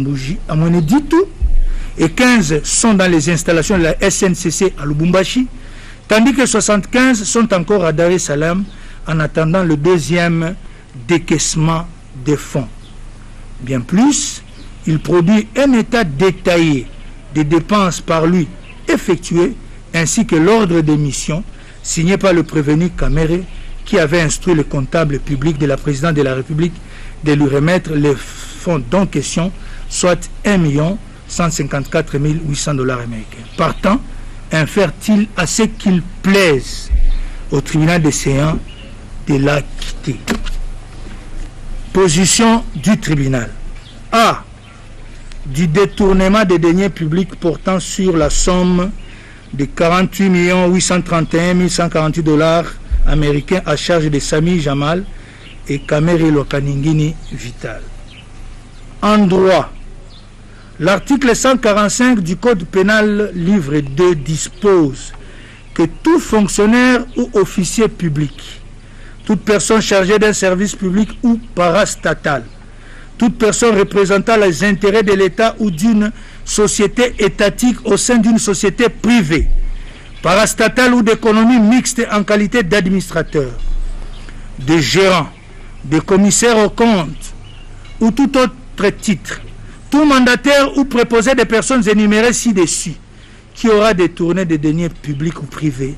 Mweneditu, et 15 sont dans les installations de la SNCC à Lubumbashi, tandis que 75 sont encore à Dar es Salaam en attendant le deuxième décaissement des fonds. Bien plus, il produit un état détaillé des dépenses par lui effectuées ainsi que l'ordre d'émission signé par le prévenu Kamere qui avait instruit le comptable public de la présidente de la République de lui remettre les fonds en question, soit 1 154 800 $ américains. Partant, infère-t-il à ce qu'il plaise au tribunal des séants de l'acquitter. Position du tribunal. A. Du détournement des deniers publics portant sur la somme de 48 831 148 $ américains à charge de Sami Jamal et Kamere Lokaningini Vital. En droit, l'article 145 du Code pénal, livre 2, dispose que tout fonctionnaire ou officier public, toute personne chargée d'un service public ou parastatal, toute personne représentant les intérêts de l'État ou d'une société étatique au sein d'une société privée, parastatale ou d'économie mixte en qualité d'administrateur, de gérant, de commissaire aux comptes ou tout autre titre, tout mandataire ou préposé des personnes énumérées ci-dessus, qui aura détourné des deniers publics ou privés,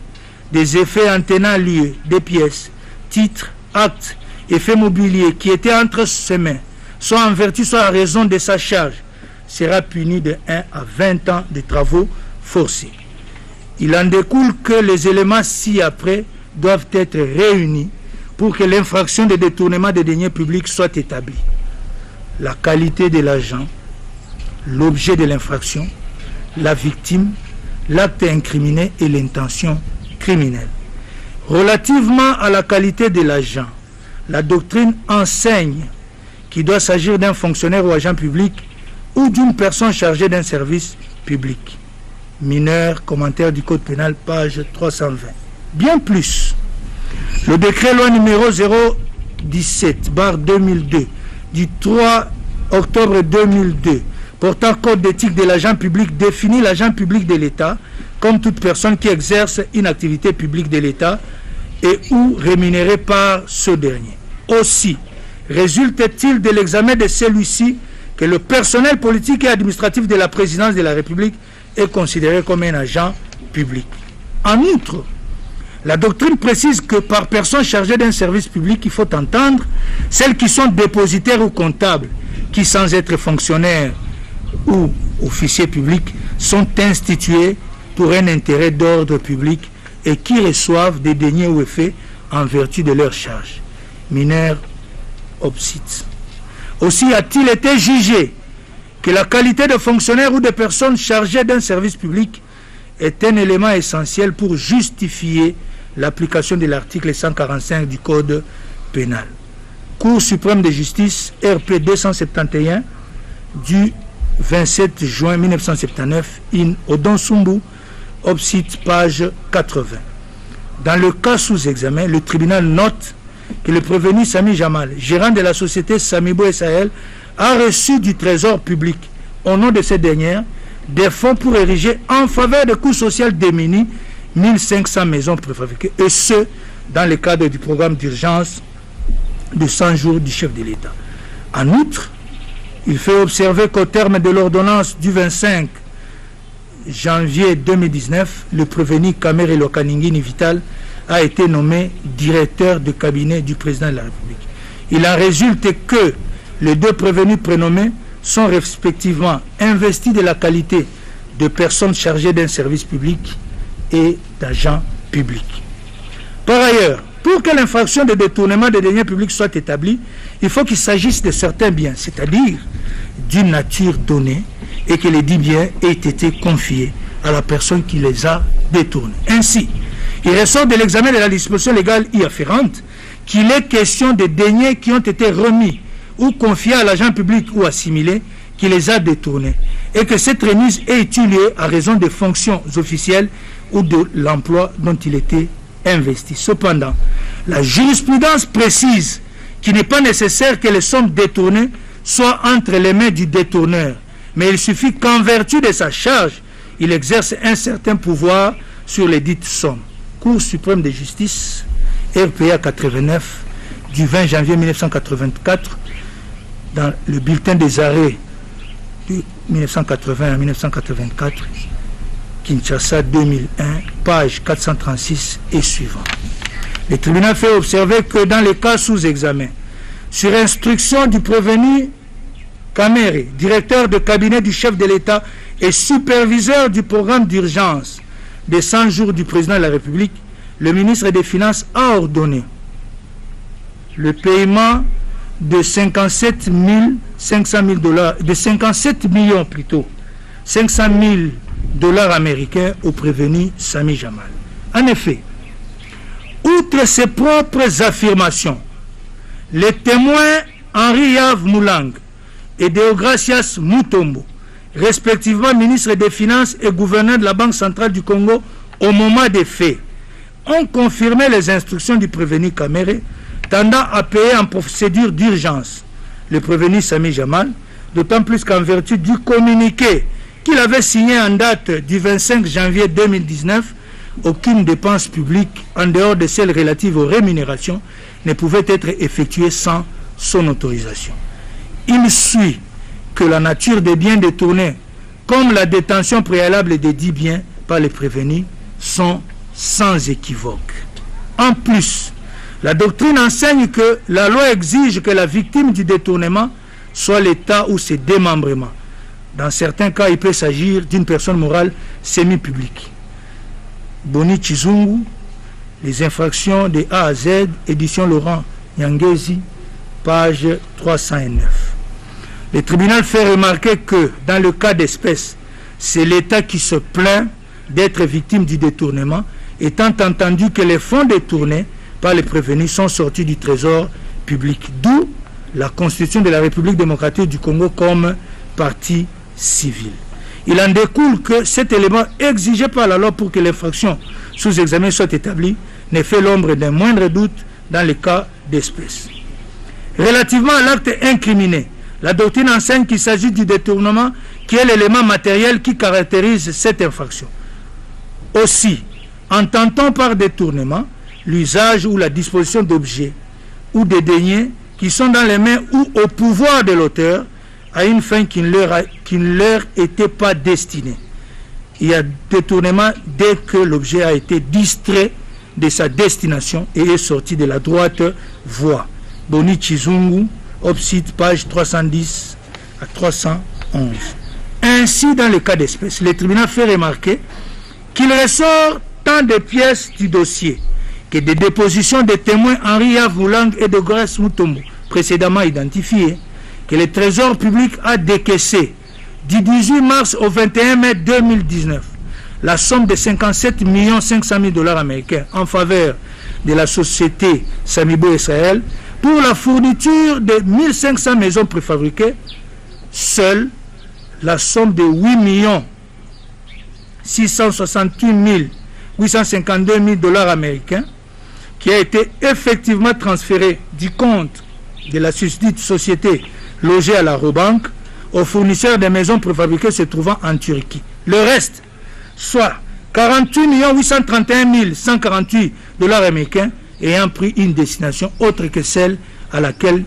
des effets en tenant lieu, des pièces, titres, actes, effets mobiliers qui étaient entre ses mains, soit en vertu, soit à raison de sa charge, sera puni de 1 à 20 ans de travaux forcés. Il en découle que les éléments ci-après doivent être réunis pour que l'infraction de détournement des deniers publics soit établie. La qualité de l'agent, l'objet de l'infraction, la victime, l'acte incriminé et l'intention criminelle. Relativement à la qualité de l'agent, la doctrine enseigne qu'il doit s'agir d'un fonctionnaire ou agent public ou d'une personne chargée d'un service public. Mineur, commentaire du Code pénal, page 320. Bien plus, le décret loi numéro 017/2002 du 3 octobre 2002 portant code d'éthique de l'agent public définit l'agent public de l'État comme toute personne qui exerce une activité publique de l'État et ou rémunérée par ce dernier. Aussi, résulte-t-il de l'examen de celui-ci que le personnel politique et administratif de la présidence de la République est considéré comme un agent public. En outre, la doctrine précise que par personne chargée d'un service public, il faut entendre celles qui sont dépositaires ou comptables, qui sans être fonctionnaires ou officiers publics sont institués pour un intérêt d'ordre public et qui reçoivent des deniers ou effets en vertu de leur charge. Mineurs obsites. Aussi a-t-il été jugé que la qualité de fonctionnaire ou de personne chargée d'un service public est un élément essentiel pour justifier l'application de l'article 145 du Code pénal. Cour suprême de justice, RP 271 du 27 juin 1979, in Odonsumbu, obsite, page 80. Dans le cas sous examen, le tribunal note que le prévenu Sami Jamal, gérant de la société Samibo Sahel, a reçu du trésor public, au nom de cette dernière, des fonds pour ériger en faveur de coûts sociaux démunis 1500 maisons préfabriquées, et ce, dans le cadre du programme d'urgence de 100 jours du chef de l'État. En outre, il fait observer qu'au terme de l'ordonnance du 25 janvier 2019, le prévenu Kamere Lokaningini Vital a été nommé directeur de cabinet du président de la République. Il en résulte que les deux prévenus prénommés sont respectivement investis de la qualité de personnes chargées d'un service public et d'agents publics. Par ailleurs, pour que l'infraction de détournement des deniers publics soit établie, il faut qu'il s'agisse de certains biens, c'est-à-dire d'une nature donnée, et que les dits biens aient été confiés à la personne qui les a détournés. Ainsi, il ressort de l'examen de la disposition légale y afférente qu'il est question de deniers qui ont été remis ou confiés à l'agent public ou assimilé qui les a détournés, et que cette remise ait eu lieu à raison des fonctions officielles ou de l'emploi dont il était investi. Cependant, la jurisprudence précise qu'il n'est pas nécessaire que les sommes détournées soient entre les mains du détourneur, mais il suffit qu'en vertu de sa charge, il exerce un certain pouvoir sur les dites sommes. Cour suprême de justice, RPA 89, du 20 janvier 1984, dans le bulletin des arrêts de 1980 à 1984, Kinshasa 2001, page 436 et suivant. Le tribunal fait observer que dans les cas sous examen, sur instruction du prévenu Kamere, directeur de cabinet du chef de l'État et superviseur du programme d'urgence des 100 jours du président de la République, le ministre des Finances a ordonné le paiement de 57 500 000 dollars, de 57 millions plutôt, 500 000 dollars américains au prévenu Sami Jamal. En effet, outre ses propres affirmations, les témoins Henri Yav Moulang et Deogracias Mutombo, respectivement ministre des Finances et gouverneur de la Banque centrale du Congo au moment des faits, ont confirmé les instructions du prévenu Kamere tendant à payer en procédure d'urgence le prévenu Sami Jamal, d'autant plus qu'en vertu du communiqué qu'il avait signé en date du 25 janvier 2019, aucune dépense publique, en dehors de celles relatives aux rémunérations, ne pouvait être effectuée sans son autorisation. Il suit que la nature des biens détournés, comme la détention préalable des dits biens par les prévenus, sont sans équivoque. En plus, la doctrine enseigne que la loi exige que la victime du détournement soit l'État ou ses démembrements, Dans certains cas, il peut s'agir d'une personne morale semi-publique. Boni Chizungu, les infractions de A à Z, édition Laurent Nyangezi, page 309. Le tribunal fait remarquer que, dans le cas d'espèce, c'est l'État qui se plaint d'être victime du détournement, étant entendu que les fonds détournés par les prévenus sont sortis du trésor public, d'où la constitution de la République démocratique du Congo comme partie civile. Il en découle que cet élément exigé par la loi pour que l'infraction sous examen soit établie ne fait l'ombre d'un moindre doute dans les cas d'espèce. Relativement à l'acte incriminé, la doctrine enseigne qu'il s'agit du détournement qui est l'élément matériel qui caractérise cette infraction. Aussi, entend-on par détournement l'usage ou la disposition d'objets ou de deniers qui sont dans les mains ou au pouvoir de l'auteur à une fin qui ne leur était pas destinée. Il y a détournement dès que l'objet a été distrait de sa destination et est sorti de la droite voie. Boni Chizungu, Opsite, page 310 à 311. Ainsi, dans le cas d'espèce, le tribunal fait remarquer qu'il ressort tant de pièces du dossier que des dépositions des témoins Henri Yavoulang et de Grace Mutombo, précédemment identifiés, que le Trésor public a décaissé du 18 mars au 21 mai 2019 la somme de 57 500 000 $ américains en faveur de la société Samibo Israël pour la fourniture de 1500 maisons préfabriquées. Seule la somme de 8 668 852 000 $ américains qui a été effectivement transférée du compte de la susdite société logée à la Robank aux fournisseurs des maisons préfabriquées se trouvant en Turquie. Le reste, soit 48 831 148 $ américains, ayant pris une destination autre que celle à laquelle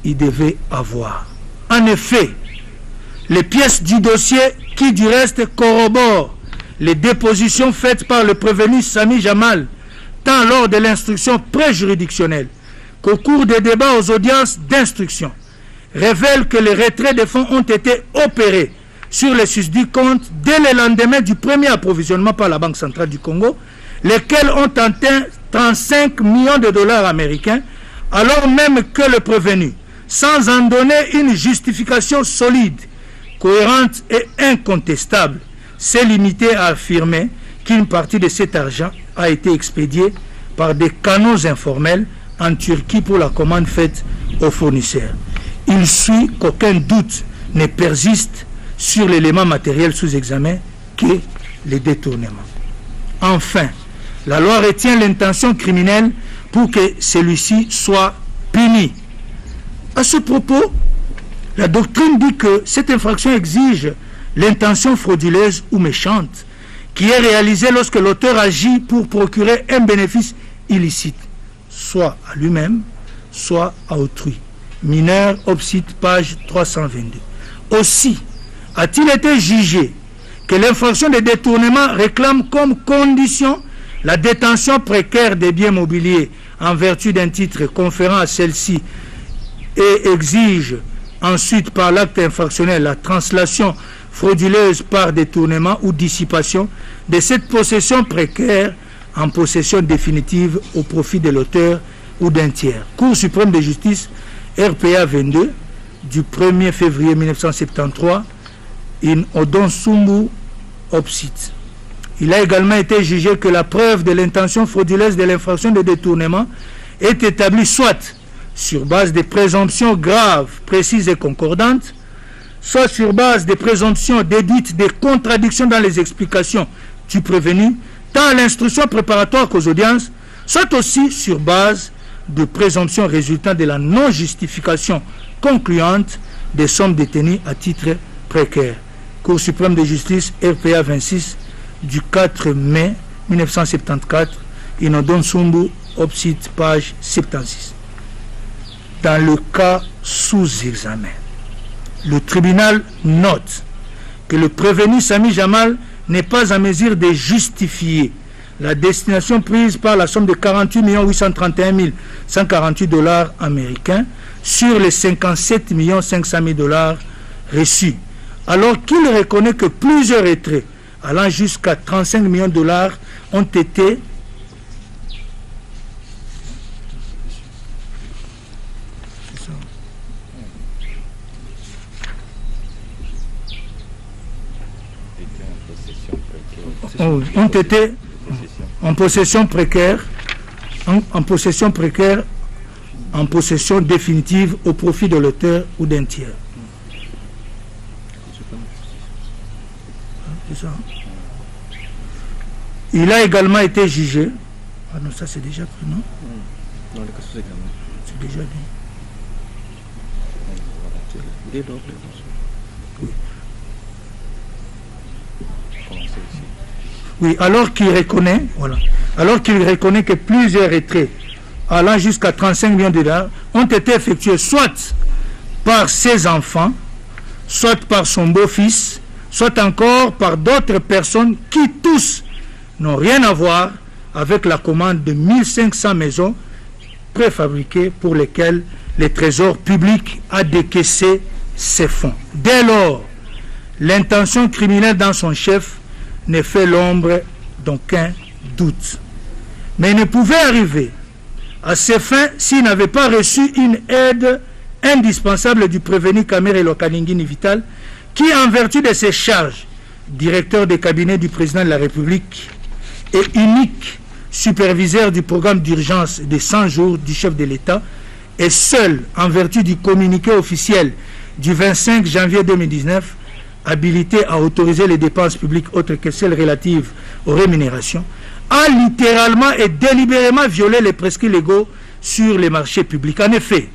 il devait avoir. En effet, les pièces du dossier qui du reste corroborent les dépositions faites par le prévenu Sami Jamal, tant lors de l'instruction préjuridictionnelle qu'au cours des débats aux audiences d'instruction, révèlent que les retraits des fonds ont été opérés sur les susdits comptes dès le lendemain du premier approvisionnement par la Banque centrale du Congo, lesquels ont atteint 35 millions de $ américains, alors même que le prévenu, sans en donner une justification solide, cohérente et incontestable, s'est limité à affirmer qu'une partie de cet argent a été expédiée par des canaux informels en Turquie pour la commande faite aux fournisseurs. Il suit qu'aucun doute ne persiste sur l'élément matériel sous examen qu'est le détournement. Enfin, la loi retient l'intention criminelle pour que celui-ci soit puni. À ce propos, la doctrine dit que cette infraction exige l'intention frauduleuse ou méchante qui est réalisée lorsque l'auteur agit pour procurer un bénéfice illicite, soit à lui-même, soit à autrui. Mineur, Opsite, page 322. Aussi, a-t-il été jugé que l'infraction de détournement réclame comme condition la détention précaire des biens mobiliers en vertu d'un titre conférant à celle-ci et exige ensuite par l'acte infractionnel la translation frauduleuse par détournement ou dissipation de cette possession précaire en possession définitive au profit de l'auteur ou d'un tiers. Cour suprême de justice RPA 22 du 1er février 1973 in Odonsumbu Opsite. Il a également été jugé que la preuve de l'intention frauduleuse de l'infraction de détournement est établie soit sur base de présomptions graves, précises et concordantes, soit sur base de présomptions déduites des contradictions dans les explications du prévenu, tant à l'instruction préparatoire qu'aux audiences, soit aussi sur base de présomptions résultant de la non-justification concluante des sommes détenues à titre précaire. Cour suprême de justice RPA 26 du 4 mai 1974, Inodon Sumbu, Opsite, page 76. Dans le cas sous examen, le tribunal note que le prévenu Sami Jamal n'est pas en mesure de justifier la destination prise par la somme de 48 831 148 $ américains sur les 57 500 000 $ reçus, alors qu'il reconnaît que plusieurs retraits allant jusqu'à 35 millions de dollars ont été en possession précaire, en possession précaire, en possession définitive au profit de l'auteur ou d'un tiers. C'est ça. Il a également été jugé. Ah non, ça c'est déjà pris, non? Non, c'est déjà dit. Oui, alors qu'il reconnaît, que plusieurs retraits allant jusqu'à 35 millions de dollars ont été effectués soit par ses enfants, soit par son beau-fils, soit encore par d'autres personnes qui tous n'ont rien à voir avec la commande de 1500 maisons préfabriquées pour lesquelles le Trésor public a décaissé ses fonds. Dès lors, l'intention criminelle dans son chef ne fait l'ombre d'aucun doute. Mais il ne pouvait arriver à ces fins s'il n'avait pas reçu une aide indispensable du prévenu Kamere Lokaningini Vital, qui, en vertu de ses charges, directeur des cabinets du président de la République et unique superviseur du programme d'urgence des 100 jours du chef de l'État, est seul, en vertu du communiqué officiel du 25 janvier 2019, habilité à autoriser les dépenses publiques autres que celles relatives aux rémunérations, a littéralement et délibérément violé les prescrits légaux sur les marchés publics. En effet,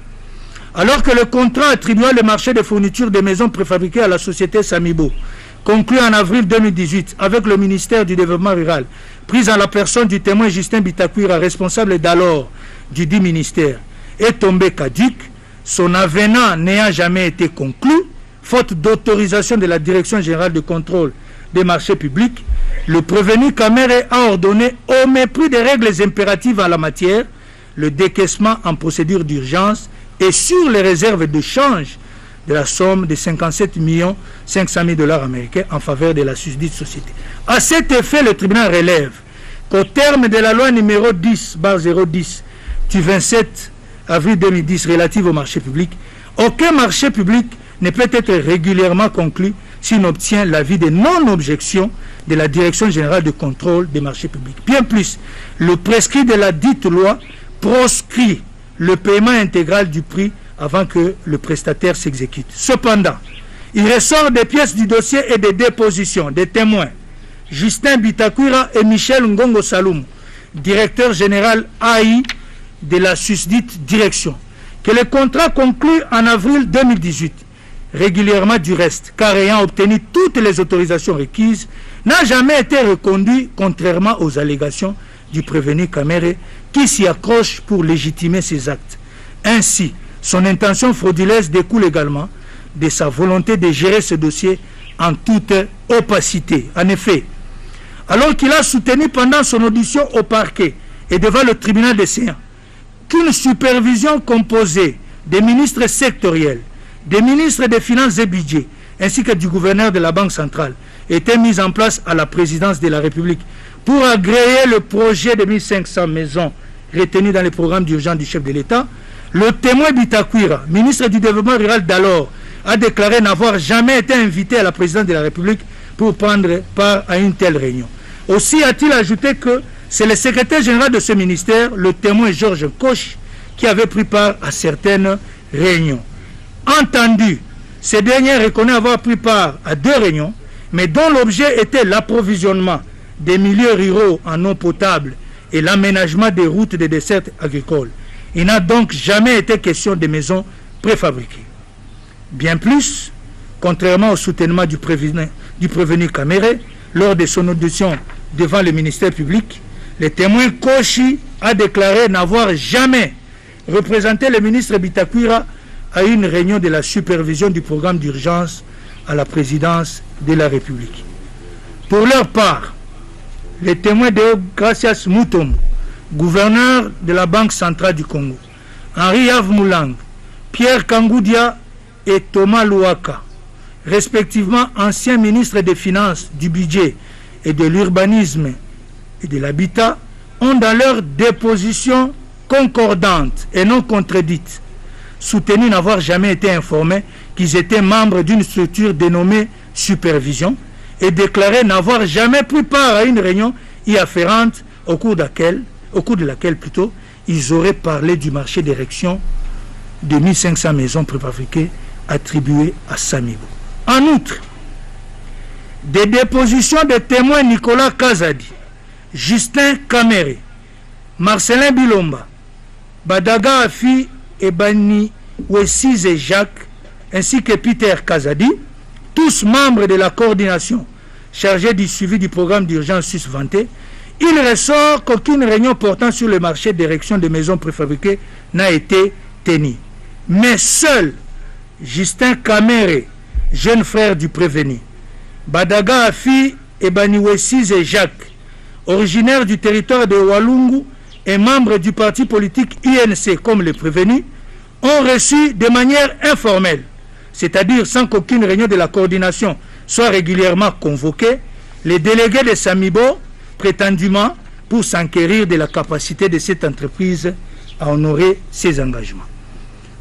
alors que le contrat attribuant le marché de fourniture des maisons préfabriquées à la société Samibo, conclu en avril 2018 avec le ministère du Développement rural, pris en la personne du témoin Justin Bitakwira, responsable d'alors du dit ministère, est tombé caduc, son avenant n'ayant jamais été conclu, faute d'autorisation de la Direction générale de contrôle des marchés publics, le prévenu Kamere a ordonné, au mépris des règles impératives en la matière, le décaissement en procédure d'urgence et sur les réserves de change de la somme de 57 500 000 dollars américains en faveur de la susdite société. À cet effet, le tribunal relève qu'au terme de la loi numéro 10/010 du 27 avril 2010 relative au marché public, aucun marché public ne peut être régulièrement conclu s'il obtient l'avis de non-objection de la Direction générale de contrôle des marchés publics. Bien plus, le prescrit de la dite loi proscrit le paiement intégral du prix avant que le prestataire s'exécute. Cependant, il ressort des pièces du dossier et des dépositions des témoins Justin Bitakwira et Michel Ngongo Saloum, directeur général AI de la susdite direction, que le contrat conclu en avril 2018, régulièrement du reste, car ayant obtenu toutes les autorisations requises, n'a jamais été reconduit, contrairement aux allégations du prévenu Kamere, qui s'y accroche pour légitimer ses actes. Ainsi, son intention frauduleuse découle également de sa volonté de gérer ce dossier en toute opacité. En effet, alors qu'il a soutenu pendant son audition au parquet et devant le tribunal des séants qu'une supervision composée des ministres sectoriels, des ministres des Finances et Budget, ainsi que du gouverneur de la Banque centrale, était mise en place à la présidence de la République pour agréer le projet de 1500 maisons retenues dans le programme d'urgence du chef de l'État, le témoin Bitakwira, ministre du Développement rural d'alors, a déclaré n'avoir jamais été invité à la présidence de la République pour prendre part à une telle réunion. Aussi a-t-il ajouté que c'est le secrétaire général de ce ministère, le témoin Georges Koch, qui avait pris part à certaines réunions. Entendu, ce dernier reconnaît avoir pris part à 2 réunions, mais dont l'objet était l'approvisionnement des milieux ruraux en eau potable et l'aménagement des routes des dessertes agricoles. Il n'a donc jamais été question de maisons préfabriquées. Bien plus, contrairement au soutènement du prévenu Kamere, lors de son audition devant le ministère public, le témoin Kochi a déclaré n'avoir jamais représenté le ministre Bitakwira à une réunion de la supervision du programme d'urgence à la présidence de la République. Pour leur part, les témoins de Gracias Mutom, gouverneur de la Banque centrale du Congo, Henri Yav Moulang, Pierre Kangoudia et Thomas Louaka, respectivement anciens ministres des Finances, du Budget et de l'Urbanisme et de l'Habitat, ont dans leur déposition concordante et non contredite soutenu n'avoir jamais été informés qu'ils étaient membres d'une structure dénommée Supervision et déclaré n'avoir jamais pris part à une réunion y afférente au cours de laquelle ils auraient parlé du marché d'érection de 1500 maisons préfabriquées attribuées à Samibo. En outre, des dépositions de témoins Nicolas Kazadi, Justin Kamere, Marcelin Bilomba, Badaga Afi et Bani Wessize Jacques, ainsi que Peter Kazadi, tous membres de la coordination chargée du suivi du programme d'urgence susvanté, il ressort qu'aucune réunion portant sur le marché d'érection de maisons préfabriquées n'a été tenue. Mais seul Justin Kamere, jeune frère du prévenu, Badaga Afi et Bani Wessize Jacques, originaire du territoire de Walungu et membre du parti politique INC comme le prévenu, ont reçu de manière informelle, c'est-à-dire sans qu'aucune réunion de la coordination soit régulièrement convoquée, les délégués de Samibo, prétendument pour s'enquérir de la capacité de cette entreprise à honorer ses engagements.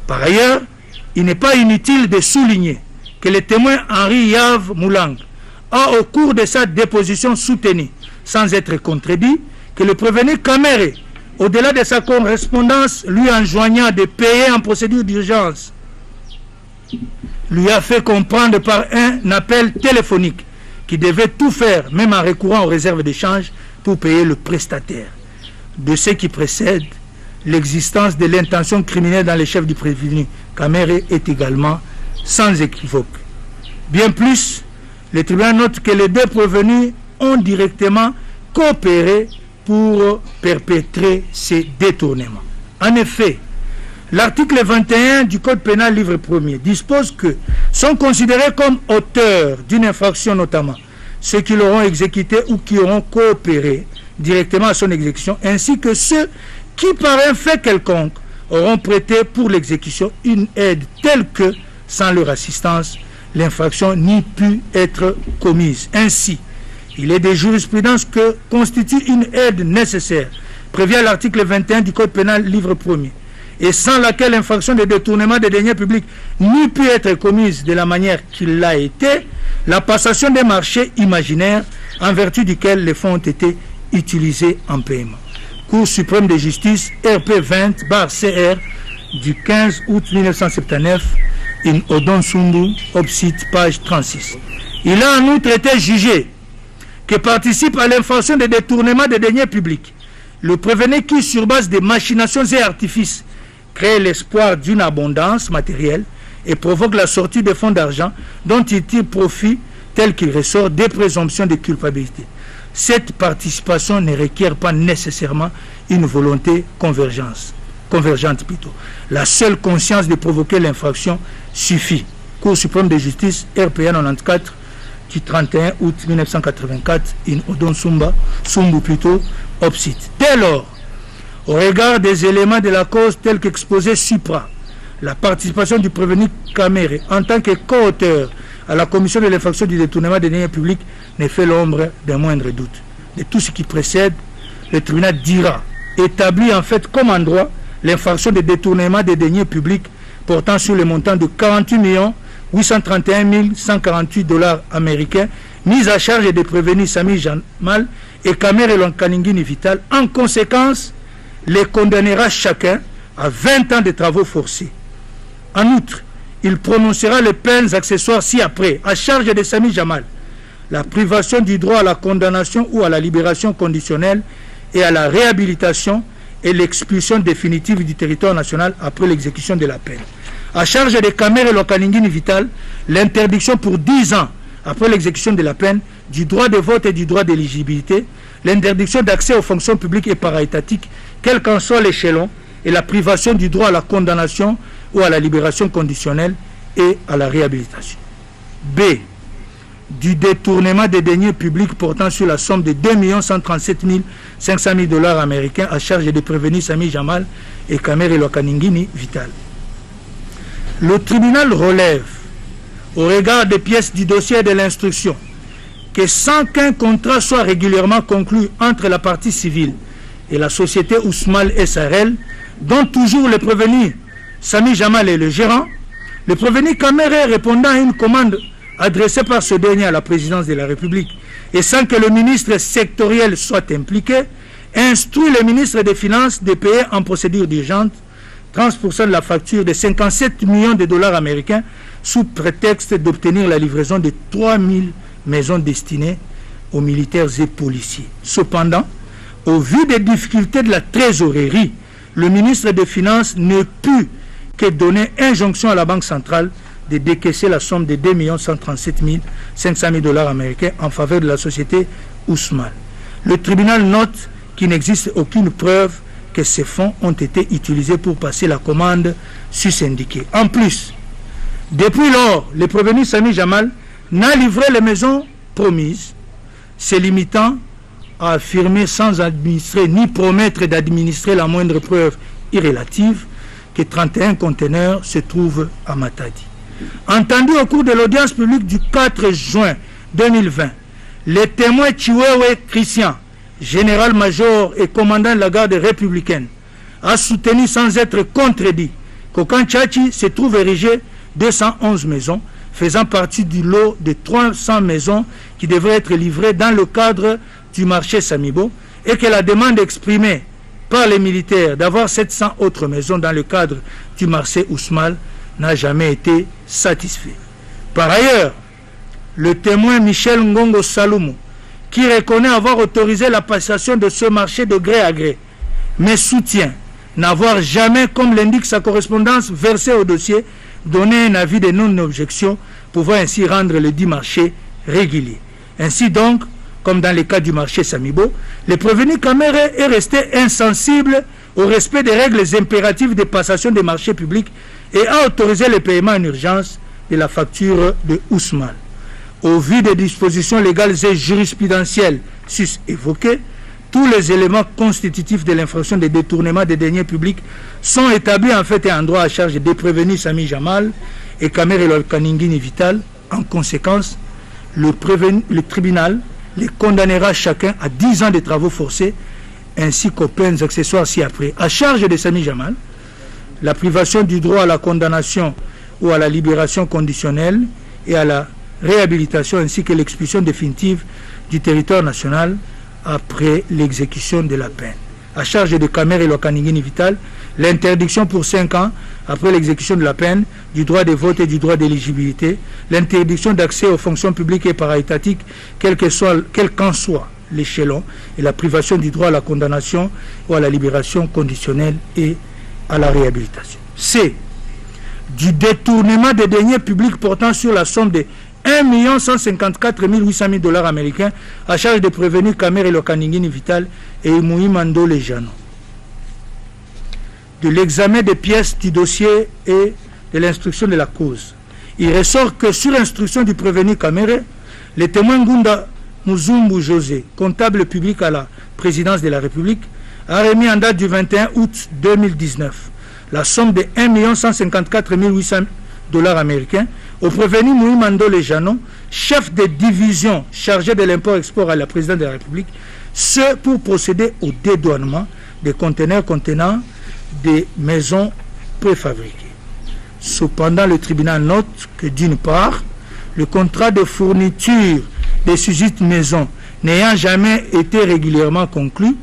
Par ailleurs, il n'est pas inutile de souligner que le témoin Henri Yave Moulang a, au cours de sa déposition soutenu, sans être contredit, que le prévenu Kamere, au-delà de sa correspondance lui enjoignant de payer en procédure d'urgence, lui a fait comprendre par un appel téléphonique qu'il devait tout faire, même en recourant aux réserves d'échange, pour payer le prestataire. De ce qui précède, l'existence de l'intention criminelle dans les chefs du prévenu Kamere est également sans équivoque. Bien plus, le tribunal note que les deux prévenus ont directement coopéré pour perpétrer ces détournements. En effet, l'article 21 du Code pénal livre 1er dispose que sont considérés comme auteurs d'une infraction notamment ceux qui l'auront exécuté ou qui auront coopéré directement à son exécution, ainsi que ceux qui par un fait quelconque auront prêté pour l'exécution une aide telle que, sans leur assistance, l'infraction n'y pu être commise. Ainsi, il est des jurisprudences que constitue une aide nécessaire, prévue à l'article 21 du Code pénal livre 1er, et sans laquelle l'infraction de détournement des deniers publics n'eût pu être commise de la manière qu'il l'a été, la passation des marchés imaginaires en vertu duquel les fonds ont été utilisés en paiement. Cour suprême de justice RP 20/CR du 15 août 1979, in Odon Sundu, Obsit, page 36. Il a en outre été jugé que participe à l'infraction de détournement des deniers publics le prévenu qui, sur base de machinations et artifices, crée l'espoir d'une abondance matérielle et provoque la sortie de fonds d'argent dont il tire profit tel qu'il ressort des présomptions de culpabilité. Cette participation ne requiert pas nécessairement une volonté convergente. La seule conscience de provoquer l'infraction suffit. Cour suprême de justice RPA 94 du 31 août 1984 in Odon Sumbu plutôt Obsit. Dès lors, au regard des éléments de la cause tels qu'exposés supra, la participation du prévenu Kamere en tant que co-auteur à la commission de l'infraction du détournement des deniers publics ne fait l'ombre d'un moindre doute. De tout ce qui précède, le tribunal dira, établit en fait comme en droit l'infraction de détournement des deniers publics portant sur le montant de 48 831 148 $ américains mis à charge des prévenus Sami Jamal et Kamere Lonkaningini Vital. En conséquence, les condamnera chacun à 20 ans de travaux forcés. En outre, il prononcera les peines accessoires ci-après, à charge de Sami Jamal, la privation du droit à la condamnation ou à la libération conditionnelle et à la réhabilitation et l'expulsion définitive du territoire national après l'exécution de la peine. À charge de Kamere Lonkaningini Vital, l'interdiction pour 10 ans après l'exécution de la peine du droit de vote et du droit d'éligibilité, l'interdiction d'accès aux fonctions publiques et para-étatiques, quel qu'en soit l'échelon, et la privation du droit à la condamnation ou à la libération conditionnelle et à la réhabilitation. B. Du détournement des deniers publics portant sur la somme de 2 137 500 $ américains à charge des prévenus Sami Jamal et Kamere Lonkaningini Vital. Le tribunal relève, au regard des pièces du dossier de l'instruction, que sans qu'un contrat soit régulièrement conclu entre la partie civile et la société Ousmal SRL, dont toujours le prévenu Sami Jamal est le gérant, le prévenu Kamere répondant à une commande adressée par ce dernier à la présidence de la République et sans que le ministre sectoriel soit impliqué, instruit le ministre des Finances de payer en procédure d'urgence 30% de la facture de 57 millions de dollars américains sous prétexte d'obtenir la livraison de 3000 maisons destinées aux militaires et policiers. Cependant, au vu des difficultés de la trésorerie, le ministre des Finances ne put que donner injonction à la Banque centrale de décaisser la somme de 2 137 500 000 dollars américains en faveur de la société Ousmal. Le tribunal note qu'il n'existe aucune preuve que ces fonds ont été utilisés pour passer la commande sus-indiquée. En plus, depuis lors, le prévenu Sami Jamal n'a livré les maisons promises, se limitant à affirmer sans administrer ni promettre d'administrer la moindre preuve irrélative que 31 conteneurs se trouvent à Matadi. Entendu au cours de l'audience publique du 4 juin 2020, les témoins Chiwewe Christian, général-major et commandant de la garde républicaine, a soutenu sans être contredit qu'au camp Tchachi se trouve érigé 211 maisons, faisant partie du lot de 300 maisons qui devraient être livrées dans le cadre du marché Samibo, et que la demande exprimée par les militaires d'avoir 700 autres maisons dans le cadre du marché Ousmal n'a jamais été satisfaite. Par ailleurs, le témoin Michel Ngongo Saloumou, qui reconnaît avoir autorisé la passation de ce marché de gré à gré, mais soutient n'avoir jamais, comme l'indique sa correspondance versée au dossier, donné un avis de non-objection, pouvant ainsi rendre le dit marché régulier. Ainsi donc, comme dans le cas du marché Samibo, le prévenu Kamere est resté insensible au respect des règles impératives de passation des marchés publics et a autorisé le paiement en urgence de la facture de Ousmal. Au vu des dispositions légales et jurisprudentielles sus-évoquées, tous les éléments constitutifs de l'infraction de détournement des deniers publics sont établis en fait et en droit à charge des prévenus Sami Jamal et Kamere Lokaningini Vital. En conséquence, le tribunal les condamnera chacun à 10 ans de travaux forcés ainsi qu'aux peines accessoires ci-après. À charge de Sami Jamal, la privation du droit à la condamnation ou à la libération conditionnelle et à la réhabilitation ainsi que l'expulsion définitive du territoire national après l'exécution de la peine. À charge de Kamere Lokaningini Vital, l'interdiction pour 5 ans après l'exécution de la peine du droit de vote et du droit d'éligibilité, l'interdiction d'accès aux fonctions publiques et paraétatiques, quel qu'en soit l'échelon, et la privation du droit à la condamnation ou à la libération conditionnelle et à la réhabilitation. C. Du détournement des deniers publics portant sur la somme de 1 154 800 000 dollars américains à charge de prévenus Kamere Lokaningini Vital et Moui Mando Lejano. De l'examen des pièces du dossier et de l'instruction de la cause, il ressort que sur instruction du prévenu Kamere, le témoin Ngunda Muzumbu José, comptable public à la présidence de la République, a remis en date du 21 août 2019 la somme de 1 154 800 dollars américains au prévenu Moui Mando Lejano, chef de division chargé de l'import-export à la présidence de la République, ce pour procéder au dédouanement des conteneurs contenant des maisons préfabriquées. Cependant, le tribunal note que d'une part, le contrat de fourniture des susdites maisons n'ayant jamais été régulièrement conclu,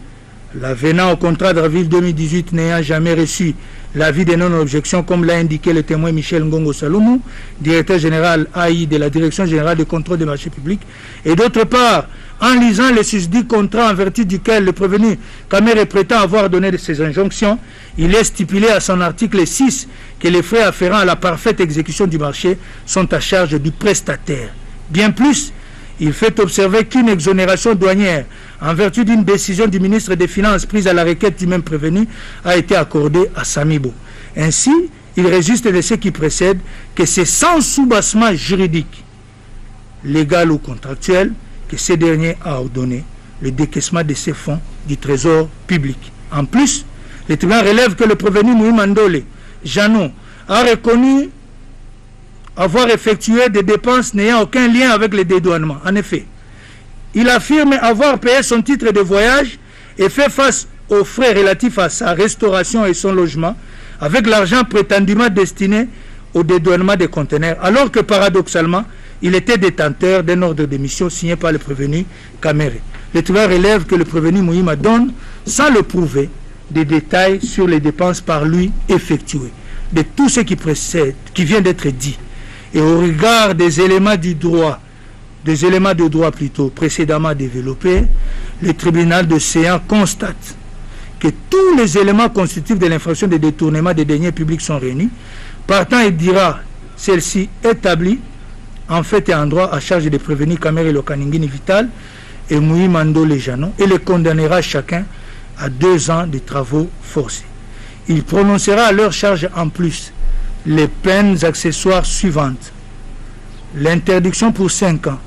l'avenant au contrat d'avril 2018 n'ayant jamais reçu l'avis de non-objection, comme l'a indiqué le témoin Michel Ngongo Saloumou, directeur général AI de la Direction générale de contrôle des marchés publics, et d'autre part, en lisant le susdit contrat en vertu duquel le prévenu Kamere prétend avoir donné ses injonctions, il est stipulé à son article 6 que les frais afférents à la parfaite exécution du marché sont à charge du prestataire. Bien plus, il fait observer qu'une exonération douanière en vertu d'une décision du ministre des Finances prise à la requête du même prévenu a été accordée à Samibo. Ainsi, il résulte de ce qui précède que c'est sans soubassement juridique, légal ou contractuel, que ce dernier a ordonné le décaissement de ces fonds du trésor public. En plus, le tribunal relève que le prévenu Moui Mandole Janon a reconnu avoir effectué des dépenses n'ayant aucun lien avec le dédouanement. En effet, il affirme avoir payé son titre de voyage et fait face aux frais relatifs à sa restauration et son logement avec l'argent prétendument destiné au dédouanement des conteneurs, alors que paradoxalement, il était détenteur d'un ordre de mission signé par le prévenu Kamere. Le tribunal relève que le prévenu Mouima donne, sans le prouver, des détails sur les dépenses par lui effectuées. De tout ce qui précède, qui vient d'être dit, et au regard des éléments de droit précédemment développés, le tribunal de séance constate que tous les éléments constitutifs de l'infraction de détournement des deniers publics sont réunis. Partant, il dira celle-ci établie en fait et en droit à charge de prévenir Kamere Lokaningini Vital et Mouima Ndole Janon et les condamnera chacun à 2 ans de travaux forcés. Il prononcera à leur charge en plus les peines accessoires suivantes. L'interdiction pour 5 ans,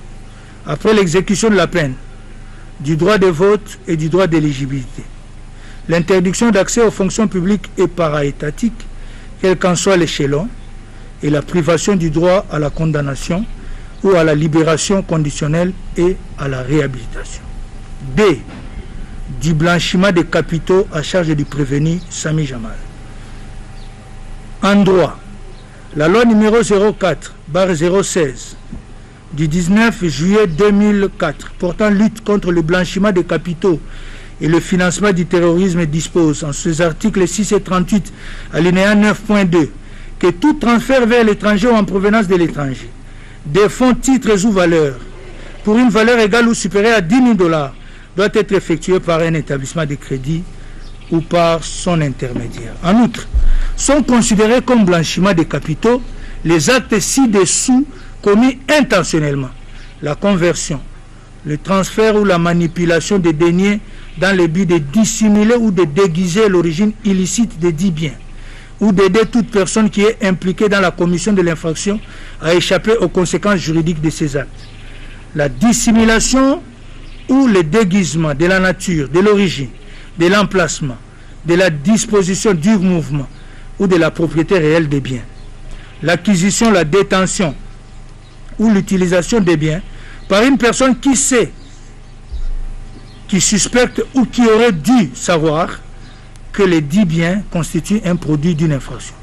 après l'exécution de la peine, du droit de vote et du droit d'éligibilité. L'interdiction d'accès aux fonctions publiques et para-étatiques, quel qu'en soit l'échelon, et la privation du droit à la condamnation ou à la libération conditionnelle et à la réhabilitation. B. Du blanchiment des capitaux à charge du prévenu Sami Jamal. En droit, la loi numéro 04/016 du 19 juillet 2004 portant lutte contre le blanchiment des capitaux et le financement du terrorisme dispose en ses articles 6 et 38 alinéa 9.2 que tout transfert vers l'étranger ou en provenance de l'étranger des fonds, titres ou valeurs pour une valeur égale ou supérieure à 10 000 $ doit être effectué par un établissement de crédit ou par son intermédiaire. En outre, sont considérés comme blanchiment des capitaux les actes ci-dessous commis intentionnellement: la conversion, le transfert ou la manipulation des deniers dans le but de dissimuler ou de déguiser l'origine illicite des dits biens, ou d'aider toute personne qui est impliquée dans la commission de l'infraction à échapper aux conséquences juridiques de ces actes. La dissimulation ou le déguisement de la nature, de l'origine, de l'emplacement, de la disposition du mouvement ou de la propriété réelle des biens. L'acquisition, la détention ou l'utilisation des biens par une personne qui sait, qui suspecte ou qui aurait dû savoir que les dits biens constituent un produit d'une infraction,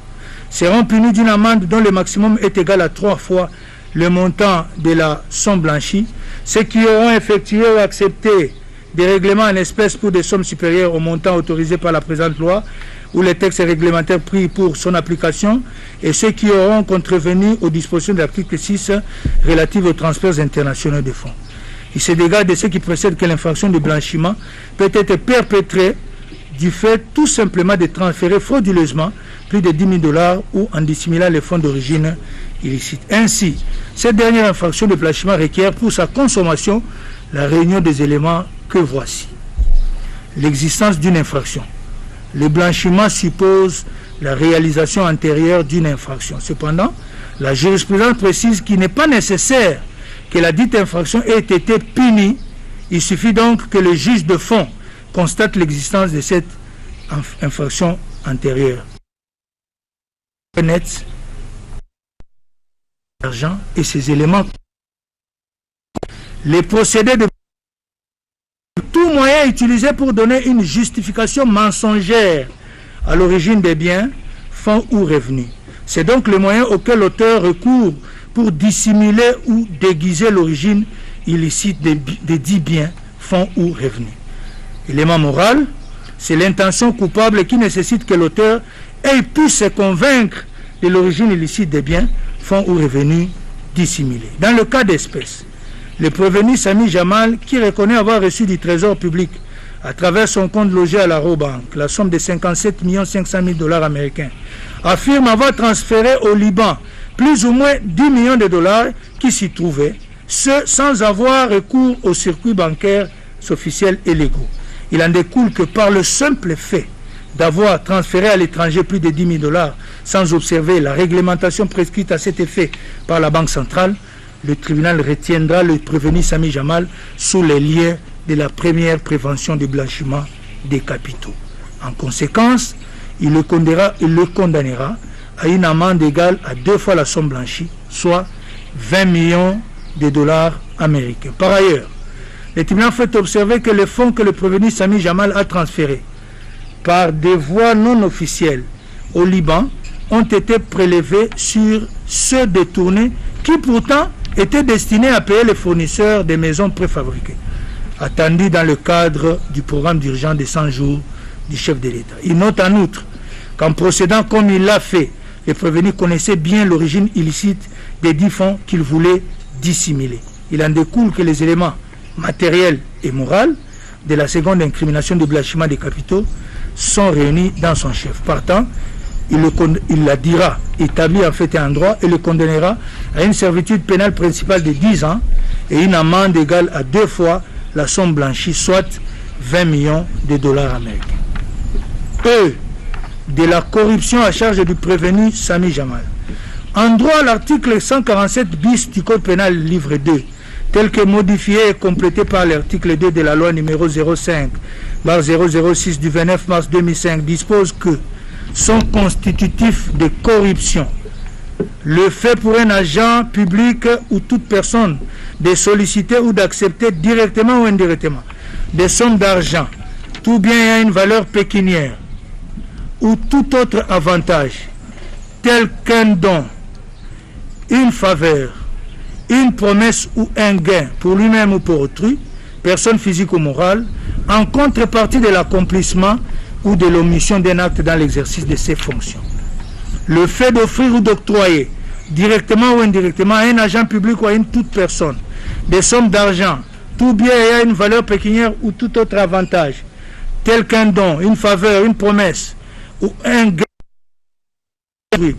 seront punis d'une amende dont le maximum est égal à 3 fois le montant de la somme blanchie. Ceux qui auront effectué ou accepté des règlements en espèces pour des sommes supérieures au montant autorisé par la présente loi ou les textes réglementaires pris pour son application, et ceux qui auront contrevenu aux dispositions de l'article 6 relatives aux transferts internationaux de fonds. Il se dégage de ce qui précède que l'infraction de blanchiment peut être perpétrée du fait tout simplement de transférer frauduleusement plus de 10 000 $ ou en dissimulant les fonds d'origine illicite. Ainsi, cette dernière infraction de blanchiment requiert pour sa consommation la réunion des éléments que voici. L'existence d'une infraction. Le blanchiment suppose la réalisation antérieure d'une infraction. Cependant, la jurisprudence précise qu'il n'est pas nécessaire que la dite infraction ait été punie. Il suffit donc que le juge de fond constate l'existence de cette infraction antérieure. Net, l'argent et ses éléments. Les procédés de tout moyen utilisé pour donner une justification mensongère à l'origine des biens, fonds ou revenus. C'est donc le moyen auquel l'auteur recourt pour dissimuler ou déguiser l'origine illicite des dits biens, fonds ou revenus. Élément moral, c'est l'intention coupable qui nécessite que l'auteur ait pu se convaincre de l'origine illicite des biens, fonds ou revenus dissimulés. Dans le cas d'espèce, le prévenu Sami Jamal, qui reconnaît avoir reçu du trésor public à travers son compte logé à la Robank la somme de 57 500 000 $ américains, affirme avoir transféré au Liban plus ou moins 10 millions de $ qui s'y trouvaient, ce sans avoir recours aux circuits bancaires officiels et légaux. Il en découle que par le simple fait d'avoir transféré à l'étranger plus de 10 000 $ sans observer la réglementation prescrite à cet effet par la Banque centrale, le tribunal retiendra le prévenu Sami Jamal sous les liens de la première prévention du blanchiment des capitaux. En conséquence, il le condamnera à une amende égale à 2 fois la somme blanchie, soit 20 millions de dollars américains. Par ailleurs, le tribunal fait observer que les fonds que le prévenu Sami Jamal a transférés par des voies non officielles au Liban ont été prélevés sur ceux détournés qui pourtant étaient destinés à payer les fournisseurs des maisons préfabriquées, attendus dans le cadre du programme d'urgence de 100 jours du chef de l'État. Il note en outre qu'en procédant comme il l'a fait, le prévenu connaissait bien l'origine illicite des 10 fonds qu'il voulait dissimuler. Il en découle que les éléments matériels et moraux de la seconde incrimination de blanchiment des capitaux sont réunis dans son chef. Partant, il la dira établi en fait et en droit et le condamnera à une servitude pénale principale de 10 ans et une amende égale à 2 fois la somme blanchie, soit 20 millions de dollars américains. De la corruption à charge du prévenu Sami Jamal. En droit, l'article 147 bis du Code pénal livre 2, tel que modifié et complété par l'article 2 de la loi numéro 05/006 du 29 mars 2005, dispose que sont constitutifs de corruption le fait pour un agent public ou toute personne de solliciter ou d'accepter directement ou indirectement des sommes d'argent, tout bien ayant une valeur pécuniaire ou tout autre avantage, tel qu'un don, une faveur, une promesse ou un gain pour lui-même ou pour autrui, personne physique ou morale, en contrepartie de l'accomplissement ou de l'omission d'un acte dans l'exercice de ses fonctions. Le fait d'offrir ou d'octroyer, directement ou indirectement, à un agent public ou à une toute personne, des sommes d'argent, tout bien ayant une valeur pécuniaire ou tout autre avantage, tel qu'un don, une faveur, une promesse, ou un gain,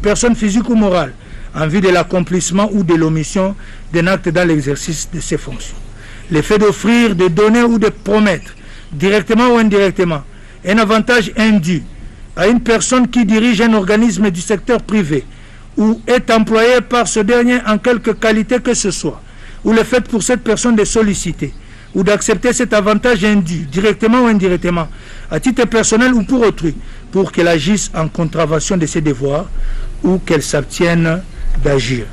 personne physique ou morale, en vue de l'accomplissement ou de l'omission d'un acte dans l'exercice de ses fonctions. Le fait d'offrir, de donner ou de promettre, directement ou indirectement, un avantage indu à une personne qui dirige un organisme du secteur privé ou est employé par ce dernier en quelque qualité que ce soit, ou le fait pour cette personne de solliciter ou d'accepter cet avantage indu, directement ou indirectement, à titre personnel ou pour autrui, pour qu'elle agisse en contravention de ses devoirs ou qu'elle s'abstienne d'agir.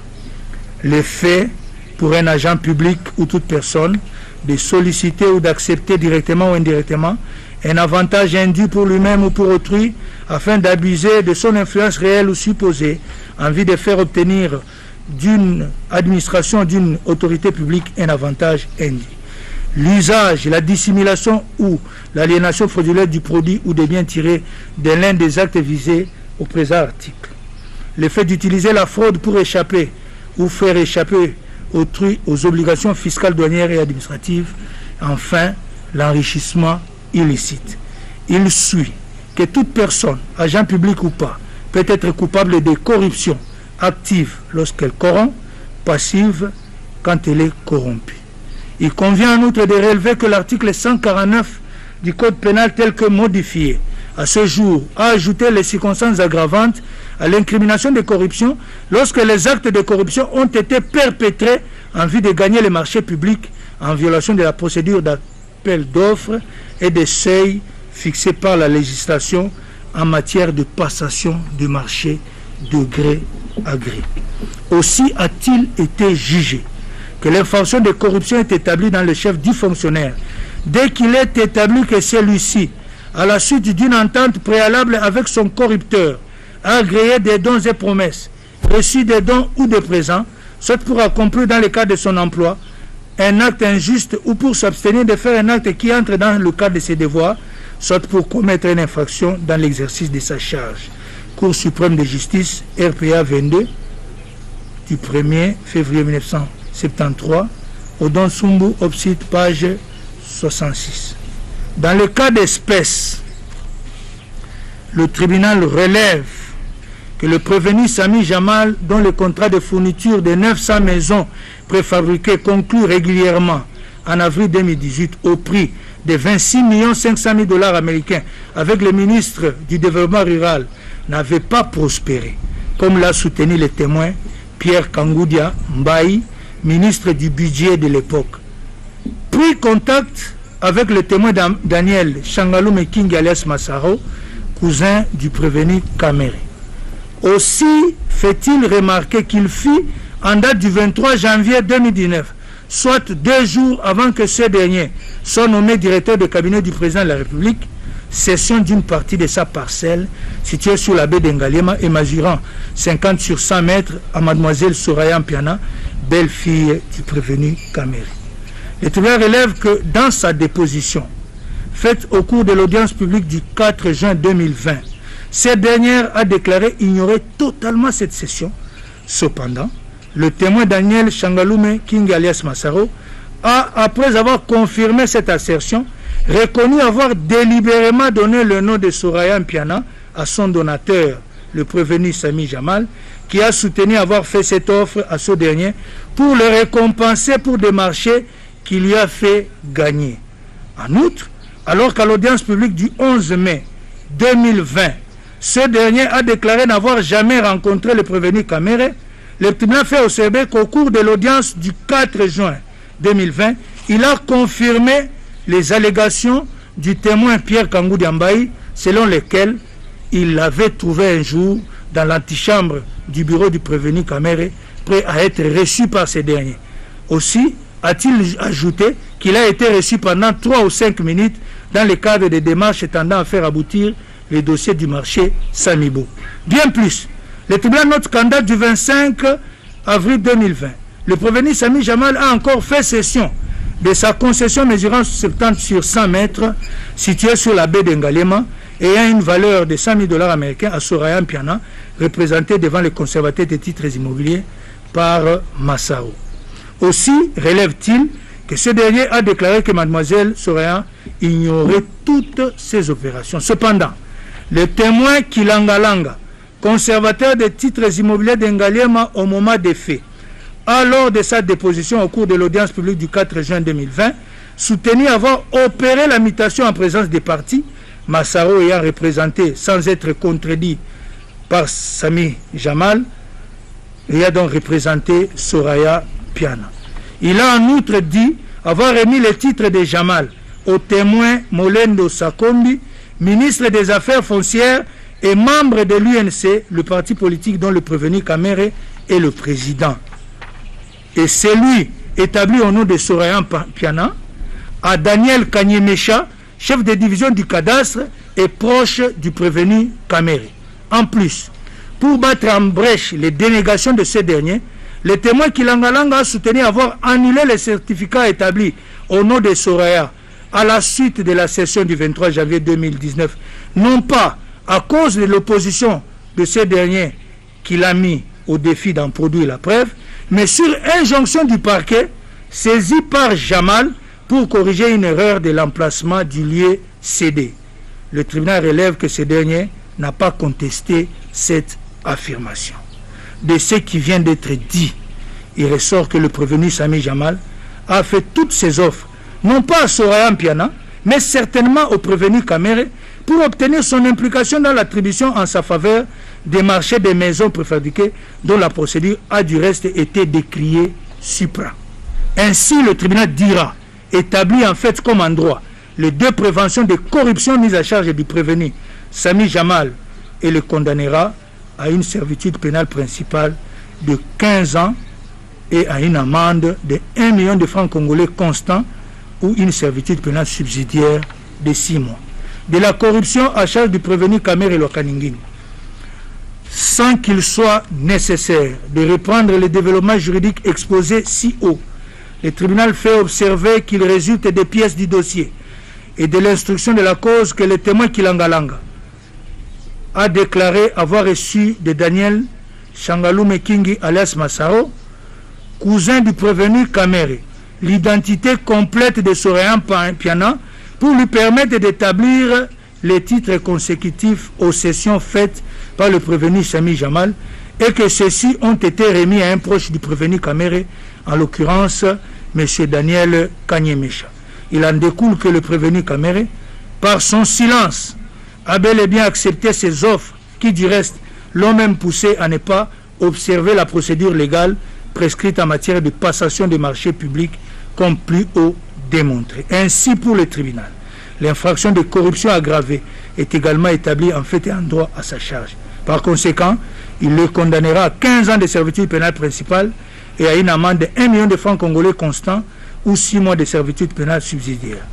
Le fait pour un agent public ou toute personne de solliciter ou d'accepter directement ou indirectement un avantage indu pour lui-même ou pour autrui afin d'abuser de son influence réelle ou supposée en vue de faire obtenir d'une administration, d'une autorité publique un avantage indu. L'usage, la dissimulation ou l'aliénation frauduleuse du produit ou des biens tirés de l'un des actes visés au présent article. Le fait d'utiliser la fraude pour échapper ou faire échapper autrui aux obligations fiscales, douanières et administratives. Enfin, l'enrichissement illicite. Il suit que toute personne, agent public ou pas, peut être coupable de corruption active lorsqu'elle corrompt, passive quand elle est corrompue. Il convient en outre de relever que l'article 149 du Code pénal tel que modifié à ce jour a ajouté les circonstances aggravantes à l'incrimination de corruption lorsque les actes de corruption ont été perpétrés en vue de gagner les marchés publics en violation de la procédure d'appel d'offres et des seuils fixés par la législation en matière de passation de marché de gré à gré. Aussi a-t-il été jugé que l'infraction de corruption est établie dans le chef du fonctionnaire dès qu'il est établi que celui-ci, à la suite d'une entente préalable avec son corrupteur, a agréé des dons et promesses, reçu des dons ou des présents, soit pour accomplir dans le cadre de son emploi un acte injuste ou pour s'abstenir de faire un acte qui entre dans le cadre de ses devoirs, soit pour commettre une infraction dans l'exercice de sa charge. Cour suprême de justice, RPA 22, du 1er février 1973, Odon Sumbu, Opsite, page 66. Dans le cas d'espèce, le tribunal relève que le prévenu Sami Jamal, dont le contrat de fourniture de 900 maisons préfabriquées conclu régulièrement en avril 2018 au prix de 26 500 000 dollars américains avec le ministre du Développement rural, n'avait pas prospéré, comme l'a soutenu le témoin Pierre Kangoudia Mbaye, ministre du budget de l'époque. Pris contact avec le témoin Daniel Changalou Meking alias Massaro, cousin du prévenu Kamere. Aussi fait-il remarquer qu'il fit, en date du 23 janvier 2019, soit 2 jours avant que ce dernier soit nommé directeur de cabinet du président de la République, cession d'une partie de sa parcelle située sur la baie d'Engaliema et mesurant 50 sur 100 mètres à mademoiselle Soraya Mpiana, belle-fille du prévenu Kamere. Le tribunal relève que dans sa déposition, faite au cours de l'audience publique du 4 juin 2020, cette dernière a déclaré ignorer totalement cette cession. Cependant, le témoin Daniel Changalume King alias Massaro a, après avoir confirmé cette assertion, reconnu avoir délibérément donné le nom de Soraya Mpiana à son donateur, le prévenu Sami Jamal, qui a soutenu avoir fait cette offre à ce dernier pour le récompenser pour des marchés qu'il lui a fait gagner. En outre, alors qu'à l'audience publique du 11 mai 2020, ce dernier a déclaré n'avoir jamais rencontré le prévenu Kamere, le tribunal fait observer qu'au cours de l'audience du 4 juin 2020, il a confirmé les allégations du témoin Pierre Kangou Diambaï, selon lesquelles il l'avait trouvé un jour dans l'antichambre du bureau du prévenu Kamere, prêt à être reçu par ces derniers. Aussi a-t-il ajouté qu'il a été reçu pendant 3 ou 5 minutes dans le cadre des démarches tendant à faire aboutir les dossiers du marché Samibo. Bien plus, le tribunal note qu'en date du 25 avril 2020, le prévenu Sami Jamal a encore fait cession de sa concession mesurant 70 sur 100 mètres située sur la baie d'Engaliema ayant une valeur de 100 000 $ américains à Soraya Mpiana, représenté devant le conservateur des titres immobiliers par Massaro. Aussi relève-t-il que ce dernier a déclaré que mademoiselle Soraya ignorait toutes ces opérations. Cependant, le témoin Kilangalanga, conservateur des titres immobiliers d'Engaliema au moment des faits, a lors de sa déposition au cours de l'audience publique du 4 juin 2020, soutenu avoir opéré la mutation en présence des parties, Massaro ayant représenté sans être contredit par Sami Jamal, et a donc représenté Soraya Mpiana. Il a en outre dit avoir remis les titres de Jamal au témoin Molendo Sakombi, ministre des Affaires foncières et membre de l'UNC, le parti politique dont le prévenu Kamere est le président. Et celui établi au nom de Soraya Mpiana à Daniel Kanyemesha, chef de division du cadastre et proche du prévenu Kamere. En plus, pour battre en brèche les dénégations de ce dernier, le témoin Kilangalanga a soutenu avoir annulé les certificats établis au nom de Soraya à la suite de la session du 23 janvier 2019, non pas à cause de l'opposition de ce dernier qu'il a mis au défi d'en produire la preuve, mais sur injonction du parquet saisi par Jamal pour corriger une erreur de l'emplacement du lieu cédé. Le tribunal relève que ce dernier n'a pas contesté cette affirmation. De ce qui vient d'être dit, il ressort que le prévenu Sami Jamal a fait toutes ses offres, non pas à Soraya Mpiana, mais certainement au prévenu Kamere, pour obtenir son implication dans l'attribution en sa faveur des marchés des maisons préfabriquées dont la procédure a du reste été décriée supra. Ainsi, le tribunal dira, établit en fait comme en droit les 2 préventions de corruption mises à charge du prévenu Sami Jamal et le condamnera à une servitude pénale principale de 15 ans et à une amende de 1 million de francs congolais constants ou une servitude pénale subsidiaire de 6 mois. De la corruption à charge du prévenu Kamere Lokaningini, sans qu'il soit nécessaire de reprendre les développements juridiques exposés si haut, le tribunal fait observer qu'il résulte des pièces du dossier et de l'instruction de la cause que le témoin Kilangalanga a déclaré avoir reçu de Daniel Changalume Kingi alias Massaro, cousin du prévenu Kamere, l'identité complète de Soraya Mpiana pour lui permettre d'établir les titres consécutifs aux sessions faites par le prévenu Sami Jamal et que ceux-ci ont été remis à un proche du prévenu Kamere, en l'occurrence M. Daniel Kanyemesha. Il en découle que le prévenu Kamere, par son silence, a bel et bien accepté ces offres qui, du reste, l'ont même poussé à ne pas observer la procédure légale prescrite en matière de passation des marchés publics comme plus haut démontré. Ainsi, pour le tribunal, l'infraction de corruption aggravée est également établie en fait et en droit à sa charge. Par conséquent, il le condamnera à 15 ans de servitude pénale principale et à une amende de 1 million de francs congolais constants ou 6 mois de servitude pénale subsidiaire.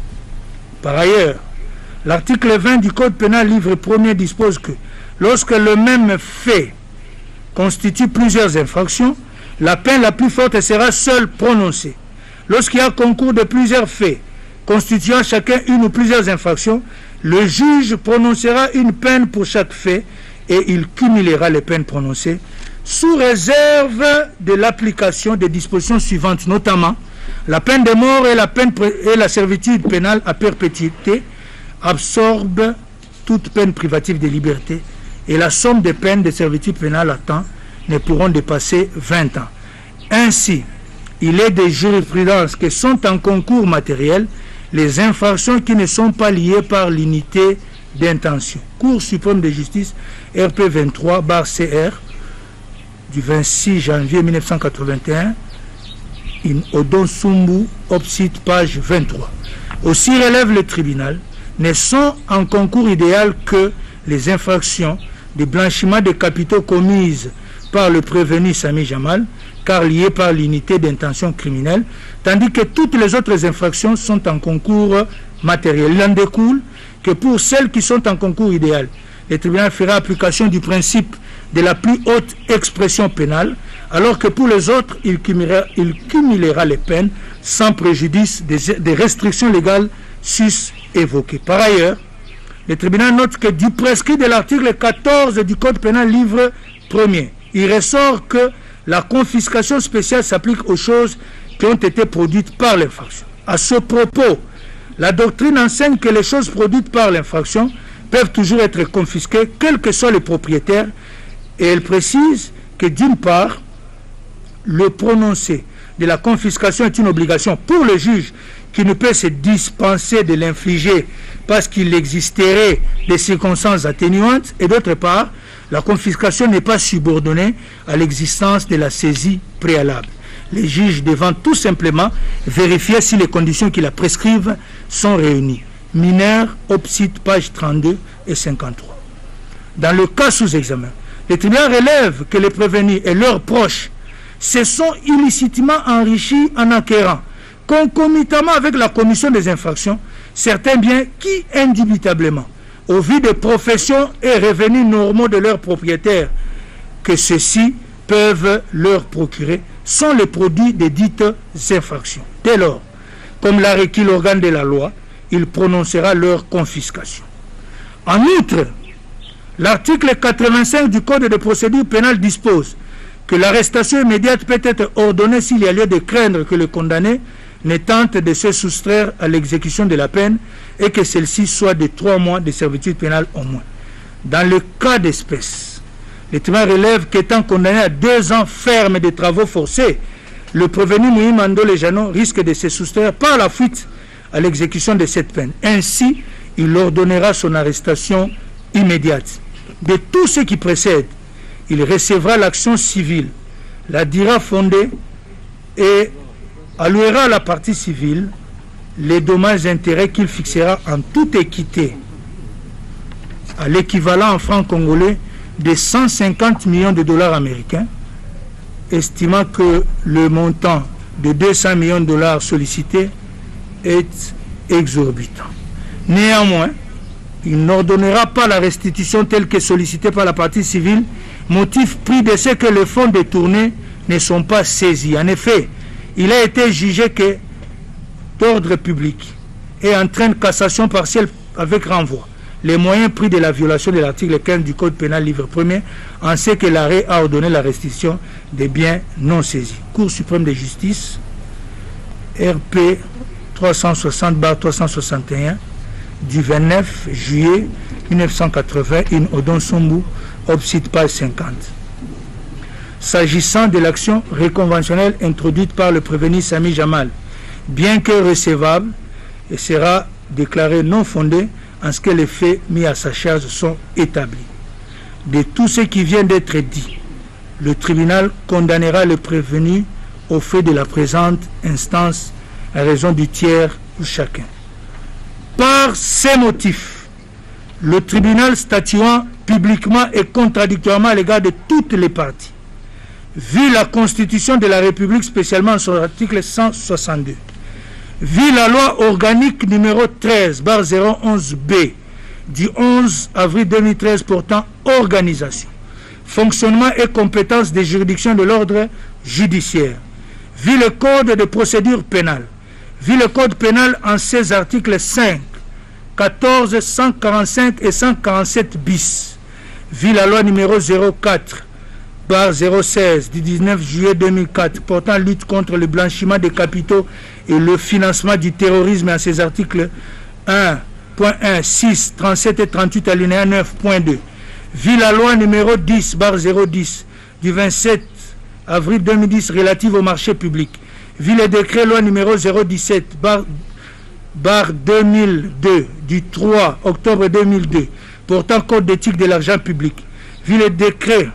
Par ailleurs, l'article 20 du Code pénal livre 1er dispose que lorsque le même fait constitue plusieurs infractions, la peine la plus forte sera seule prononcée. Lorsqu'il y a concours de plusieurs faits constituant chacun une ou plusieurs infractions, le juge prononcera une peine pour chaque fait et il cumulera les peines prononcées sous réserve de l'application des dispositions suivantes, notamment la peine de mort et la servitude pénale à perpétuité absorbe toute peine privative de liberté et la somme des peines de servitude pénale à temps ne pourront dépasser 20 ans. Ainsi, il est des jurisprudences qui sont en concours matériel les infractions qui ne sont pas liées par l'unité d'intention. Cour suprême de justice RP 23/CR du 26 janvier 1981, in Odon Sumbu, Opsite, page 23. Aussi relève le tribunal, ne sont en concours idéal que les infractions de blanchiment de capitaux commises par le prévenu Sami Jamal, car liées par l'unité d'intention criminelle, tandis que toutes les autres infractions sont en concours matériel. Il en découle que pour celles qui sont en concours idéal, le tribunal fera application du principe de la plus haute expression pénale, alors que pour les autres, il cumulera les peines sans préjudice des restrictions légales sus-évoquées. Par ailleurs, le tribunal note que du prescrit de l'article 14 du Code pénal livre 1er, il ressort que la confiscation spéciale s'applique aux choses qui ont été produites par l'infraction. À ce propos, la doctrine enseigne que les choses produites par l'infraction peuvent toujours être confisquées, quels que soient les propriétaires, et elle précise que d'une part, le prononcé de la confiscation est une obligation pour le juge qui ne peut se dispenser de l'infliger parce qu'il existerait des circonstances atténuantes, et d'autre part, la confiscation n'est pas subordonnée à l'existence de la saisie préalable. Les juges devant tout simplement vérifier si les conditions qui la prescrivent sont réunies. Mineur, Opsite, page 32 et 53. Dans le cas sous examen, le tribunal relève que les prévenus et leurs proches se sont illicitement enrichis en acquérant, concomitamment avec la commission des infractions, certains biens qui, indubitablement, au vu des professions et revenus normaux de leurs propriétaires, que ceux-ci peuvent leur procurer, sont les produits des dites infractions. Dès lors, comme l'a requis l'organe de la loi, il prononcera leur confiscation. En outre, l'article 85 du Code de procédure pénale dispose que l'arrestation immédiate peut être ordonnée s'il y a lieu de craindre que le condamné ne tente de se soustraire à l'exécution de la peine et que celle-ci soit de 3 mois de servitude pénale au moins. Dans le cas d'espèce, le tribunal relève qu'étant condamné à 2 ans ferme de travaux forcés, le prévenu Moïse Mando Lejano risque de se soustraire par la fuite à l'exécution de cette peine. Ainsi, il ordonnera son arrestation immédiate. De tout ce qui précède, il recevra l'action civile, la dira fondée et allouera à la partie civile les dommages et intérêts qu'il fixera en toute équité à l'équivalent en francs congolais de 150 millions de dollars américains, estimant que le montant de 200 millions de dollars sollicités est exorbitant. Néanmoins, il n'ordonnera pas la restitution telle que sollicitée par la partie civile, motif pris de ce que les fonds détournés ne sont pas saisis. En effet, il a été jugé que d'ordre public et entraîne cassation partielle avec renvoi les moyens pris de la violation de l'article 15 du Code pénal livre 1er, en ce que l'arrêt a ordonné la restitution des biens non saisis. Cour suprême de justice, RP 360/361 du 29 juillet 1980, in Odon Sumbu, Opsite, page 50. S'agissant de l'action réconventionnelle introduite par le prévenu Sami Jamal, bien que recevable, elle sera déclarée non fondée en ce que les faits mis à sa charge sont établis. De tout ce qui vient d'être dit, le tribunal condamnera le prévenu au fait de la présente instance à raison du tiers pour chacun. Par ces motifs, le tribunal statuant publiquement et contradictoirement à l'égard de toutes les parties. Vu la Constitution de la République, spécialement en son article 162. Vu la loi organique numéro 13/011B du 11 avril 2013 portant organisation, fonctionnement et compétences des juridictions de l'ordre judiciaire. Vu le code de procédure pénale. Vu le code pénal en ses articles 5, 14, 145 et 147 bis. Vu la loi numéro 04/016 du 19 juillet 2004 portant lutte contre le blanchiment des capitaux et le financement du terrorisme en ses articles 1.1, 6, 37 et 38 alinéa 9.2. Vu la loi numéro 10/010 du 27 avril 2010 relative au marché public. Vu le décret loi numéro 017/2002 du 3 octobre 2002 portant code d'éthique de l'argent public. Vu le décret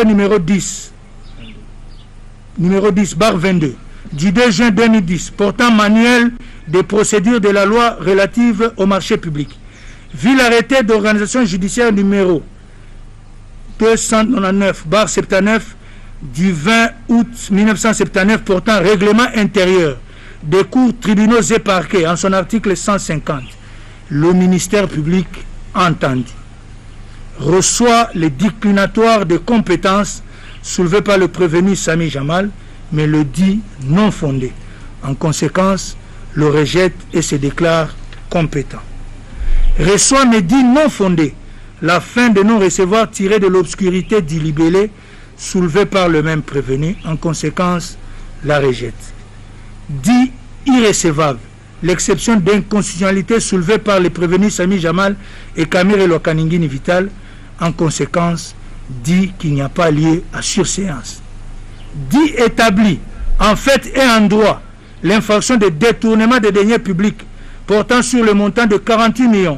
numéro 10/22 du 2 juin 2010 portant manuel des procédures de la loi relative au marché public. Vu l'arrêté d'organisation judiciaire numéro 299/79 du 20 août 1979 portant règlement intérieur des cours, tribunaux et parquets en son article 150, le ministère public entendu reçoit les déclinatoires de compétences soulevées par le prévenu Sami Jamal, mais le dit non fondé. En conséquence, le rejette et se déclare compétent. Reçoit mais dit non fondé la fin de non-recevoir tirée de l'obscurité du libellé soulevé par le même prévenu. En conséquence, la rejette. Dit irrécevable l'exception d'inconstitutionnalité soulevée par les prévenus Sami Jamal et Kamere Lokaningini Vital. En conséquence, dit qu'il n'y a pas lieu à surséance. Dit établi en fait et en droit l'infraction de détournement des deniers publics portant sur le montant de 48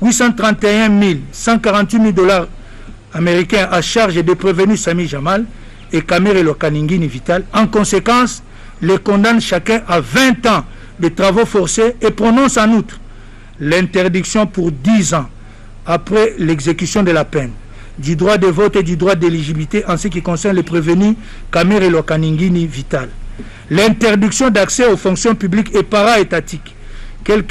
831 148 $ américains à charge des prévenus Sami Jamal et Kamere Lokaningini Vital. En conséquence, les condamne chacun à 20 ans de travaux forcés et prononce en outre l'interdiction pour 10 ans après l'exécution de la peine du droit de vote et du droit d'éligibilité en ce qui concerne les prévenus Kamere Lokaningini Vital. L'interdiction d'accès aux fonctions publiques et para-étatiques, quel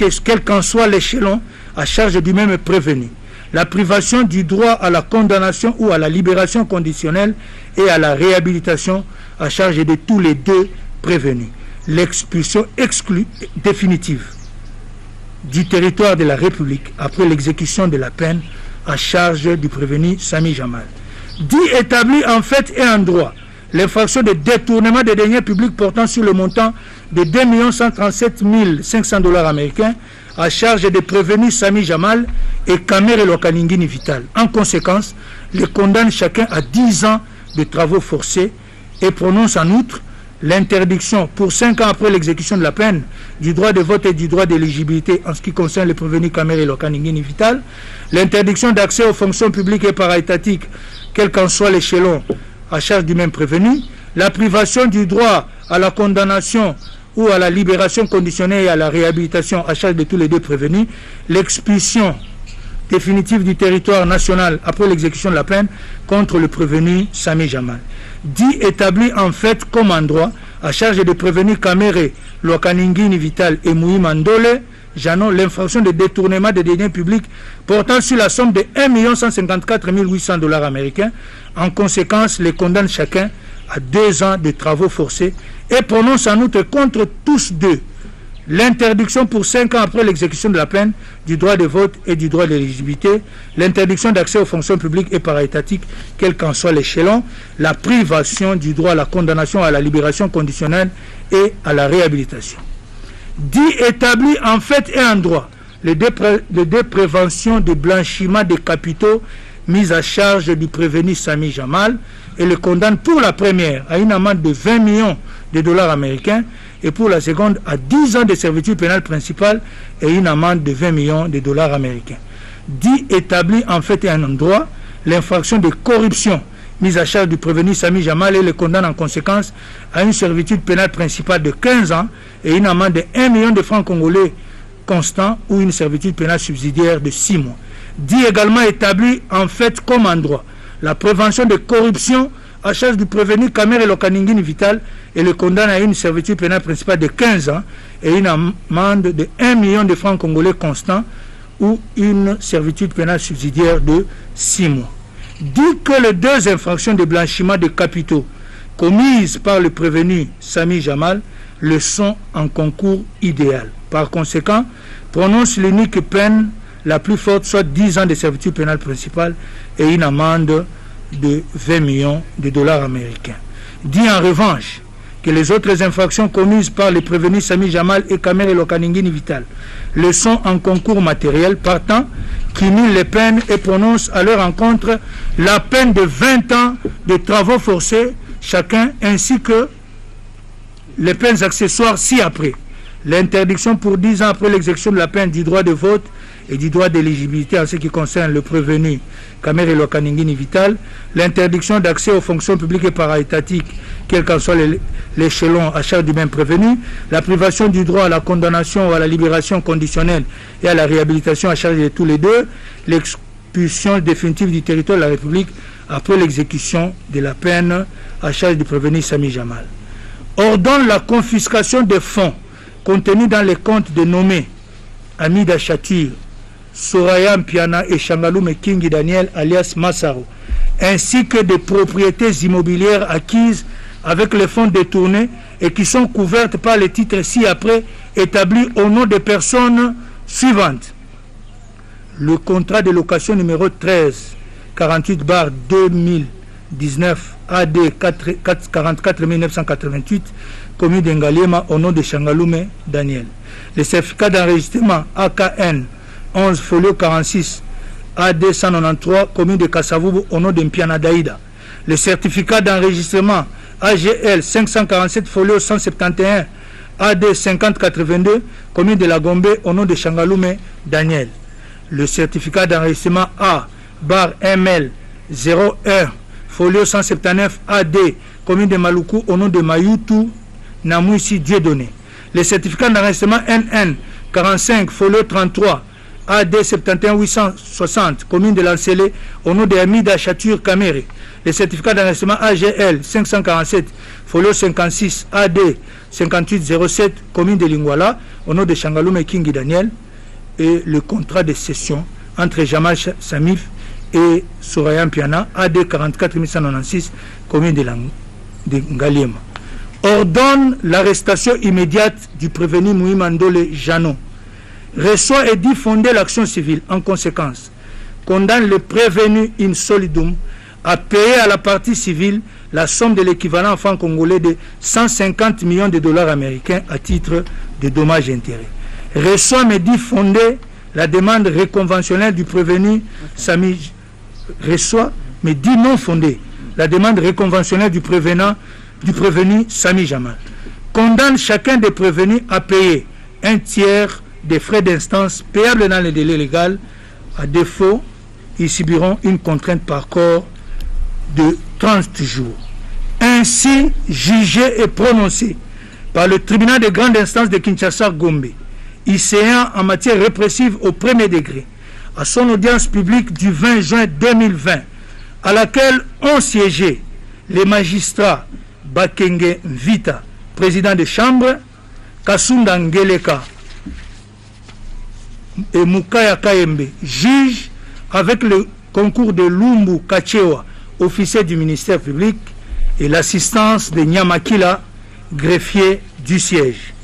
qu'en soit l'échelon, à charge du même prévenu. La privation du droit à la condamnation ou à la libération conditionnelle et à la réhabilitation à charge de tous les deux prévenus. L'expulsion exclue définitive du territoire de la République après l'exécution de la peine à charge du prévenu Sami Jamal. Dit établi en fait et en droit l'infraction de détournement des deniers publics portant sur le montant de 2 137 500 $ américains à charge des prévenus Sami Jamal et Kamere Lokaningini Vital. En conséquence, les condamne chacun à 10 ans de travaux forcés et prononce en outre l'interdiction pour 5 ans après l'exécution de la peine du droit de vote et du droit d'éligibilité en ce qui concerne les prévenus Kamere Lokaningini Vital, l'interdiction d'accès aux fonctions publiques et para-étatiques, quel qu'en soit l'échelon, à charge du même prévenu, la privation du droit à la condamnation ou à la libération conditionnelle et à la réhabilitation à charge de tous les deux prévenus, l'expulsion définitive du territoire national après l'exécution de la peine contre le prévenu Sami Jamal. Dit établi en fait comme en droit à charge des prévenus Kamere Lokaningini Vital et Moui Mandole Janon l'infraction de détournement des deniers publics portant sur la somme de 1 154 800 $ américains. En conséquence, les condamne chacun à 2 ans de travaux forcés et prononce en outre contre tous deux l'interdiction pour 5 ans après l'exécution de la peine du droit de vote et du droit d'éligibilité, l'interdiction d'accès aux fonctions publiques et para-étatiques, quel qu'en soit l'échelon, la privation du droit à la condamnation, à la libération conditionnelle et à la réhabilitation. Dit établi en fait et en droit les deux préventions de blanchiment des capitaux mises à charge du prévenu Sami Jamal et le condamne pour la première à une amende de 20 millions de $ américains et pour la seconde à 10 ans de servitude pénale principale et une amende de 20 millions de $ américains. Dit établi en fait et en droit l'infraction de corruption mise à charge du prévenu Sami Jamal et le condamne en conséquence à une servitude pénale principale de 15 ans et une amende de 1 million de francs congolais constant ou une servitude pénale subsidiaire de 6 mois. dit également établi en fait comme en droit la prévention de corruption à charge du prévenu Kamere Lokaningini Vital et le condamne à une servitude pénale principale de 15 ans et une amende de 1 million de francs congolais constants ou une servitude pénale subsidiaire de 6 mois. Dit que les deux infractions de blanchiment de capitaux commises par le prévenu Sami Jamal le sont en concours idéal. Par conséquent, prononce l'unique peine la plus forte, soit 10 ans de servitude pénale principale et une amende de 20 millions de dollars américains. Dit en revanche que les autres infractions commises par les prévenus Sami Jamal et Kamere Lokaningini Vital le sont en concours matériel, partant, cumule les peines et prononce à leur encontre la peine de 20 ans de travaux forcés chacun, ainsi que les peines accessoires ci-après. L'interdiction pour 10 ans après l'exécution de la peine du droit de vote et du droit d'éligibilité en ce qui concerne le prévenu Kamere Lokaningini Vital, l'interdiction d'accès aux fonctions publiques et para-étatiques, quel qu'en soit l'échelon à charge du même prévenu, la privation du droit à la condamnation ou à la libération conditionnelle et à la réhabilitation à charge de tous les deux, l'expulsion définitive du territoire de la République après l'exécution de la peine à charge du prévenu Sami Jamal. Ordonne la confiscation des fonds contenus dans les comptes de nommés Amida Chatir, Soraya Mpiana et Shangalume Kingi Daniel alias Massaro, ainsi que des propriétés immobilières acquises avec les fonds détournés et qui sont couvertes par les titres ci-après établis au nom des personnes suivantes. Le contrat de location numéro 13-48/2019 AD 44 988 commune d'Engaliema au nom de Shangalume Daniel. Le certificat d'enregistrement AKN 11 folio 46 AD 193 commune de Kasavubu au nom de Mpiana Daïda. Le certificat d'enregistrement AGL 547 folio 171 AD 5082 commune de La Gombe au nom de Shangalume Daniel. Le certificat d'enregistrement A/ML 01 folio 179 AD commune de Maluku au nom de Mayutu Namouissi Dieudonné. Le certificat d'enregistrement NN 45 folio 33 AD 71 860 commune de Lancélé au nom de Amida Chatur Kamere. Le certificat d'enregistrement AGL 547 folio 56 AD 5807 commune de Lingwala au nom de Shangalume Kingi Daniel. Et le contrat de cession entre Jamal Samif et Soraya Mpiana AD 44 196 commune de Ngaliema. Ordonne l'arrestation immédiate du prévenu Mouimandole Janon. Reçoit et dit fonder l'action civile. En conséquence, condamne le prévenu in solidum à payer à la partie civile la somme de l'équivalent en francs congolais de 150 millions de dollars américains à titre de dommages et intérêts. Reçoit mais dit fonder la demande réconventionnelle du prévenu Sami. Reçoit mais dit non fondée la demande réconventionnelle du prévenu Sami Jamal. Condamne chacun des prévenus à payer un tiers des frais d'instance payables dans le délai légal. À défaut, ils subiront une contrainte par corps de 30 jours. Ainsi jugé et prononcé par le tribunal de grande instance de Kinshasa-Gombe, ICA en matière répressive au premier degré, à son audience publique du 20 juin 2020, à laquelle ont siégé les magistrats Bakenge Vita, président de chambre, Kasunda Ngeleka et Mukaya Kayembe, juge, avec le concours de Lumbu Kachewa, officier du ministère public, et l'assistance de Nyamakila, greffier du siège.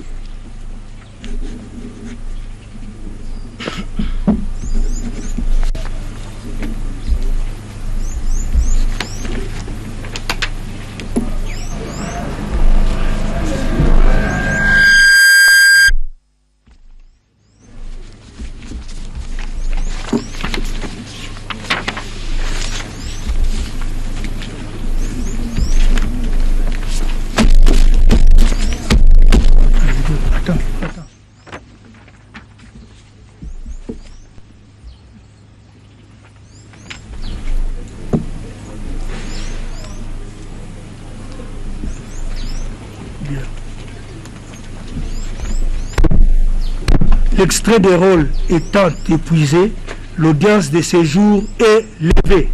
L'extrait des rôles étant épuisé, L'audience de séjour est levée.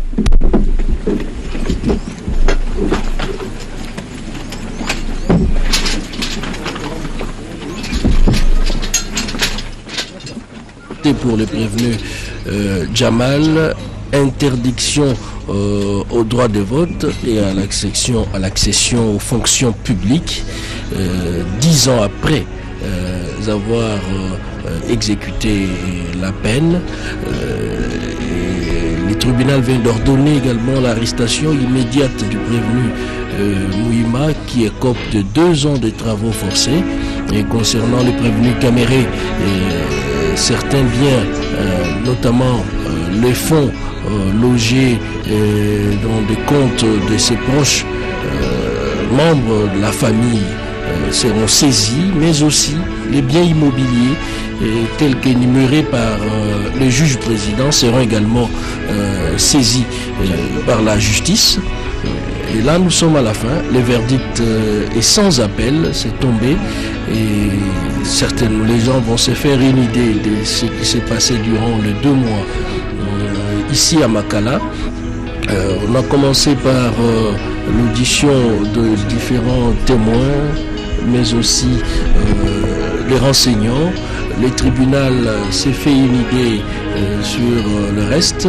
Pour les prévenus Jamal, interdiction au droit de vote et à l'accession aux fonctions publiques 10 ans après avoir exécuté la peine. Le tribunal vient d'ordonner également l'arrestation immédiate du prévenu Mouima qui écope de 2 ans de travaux forcés. Et concernant les prévenus Caméré, certains biens, notamment les fonds logés dans des comptes de ses proches membres de la famille seront saisis, mais aussi les biens immobiliers tels qu'énumérés par le juge président seront également saisis par la justice. Et là, nous sommes à la fin. Le verdict est sans appel, c'est tombé. Et certainement, les gens vont se faire une idée de ce qui s'est passé durant les 2 mois ici à Makala. On a commencé par l'audition de différents témoins, mais aussi les renseignants. Le tribunal s'est fait une idée sur le reste.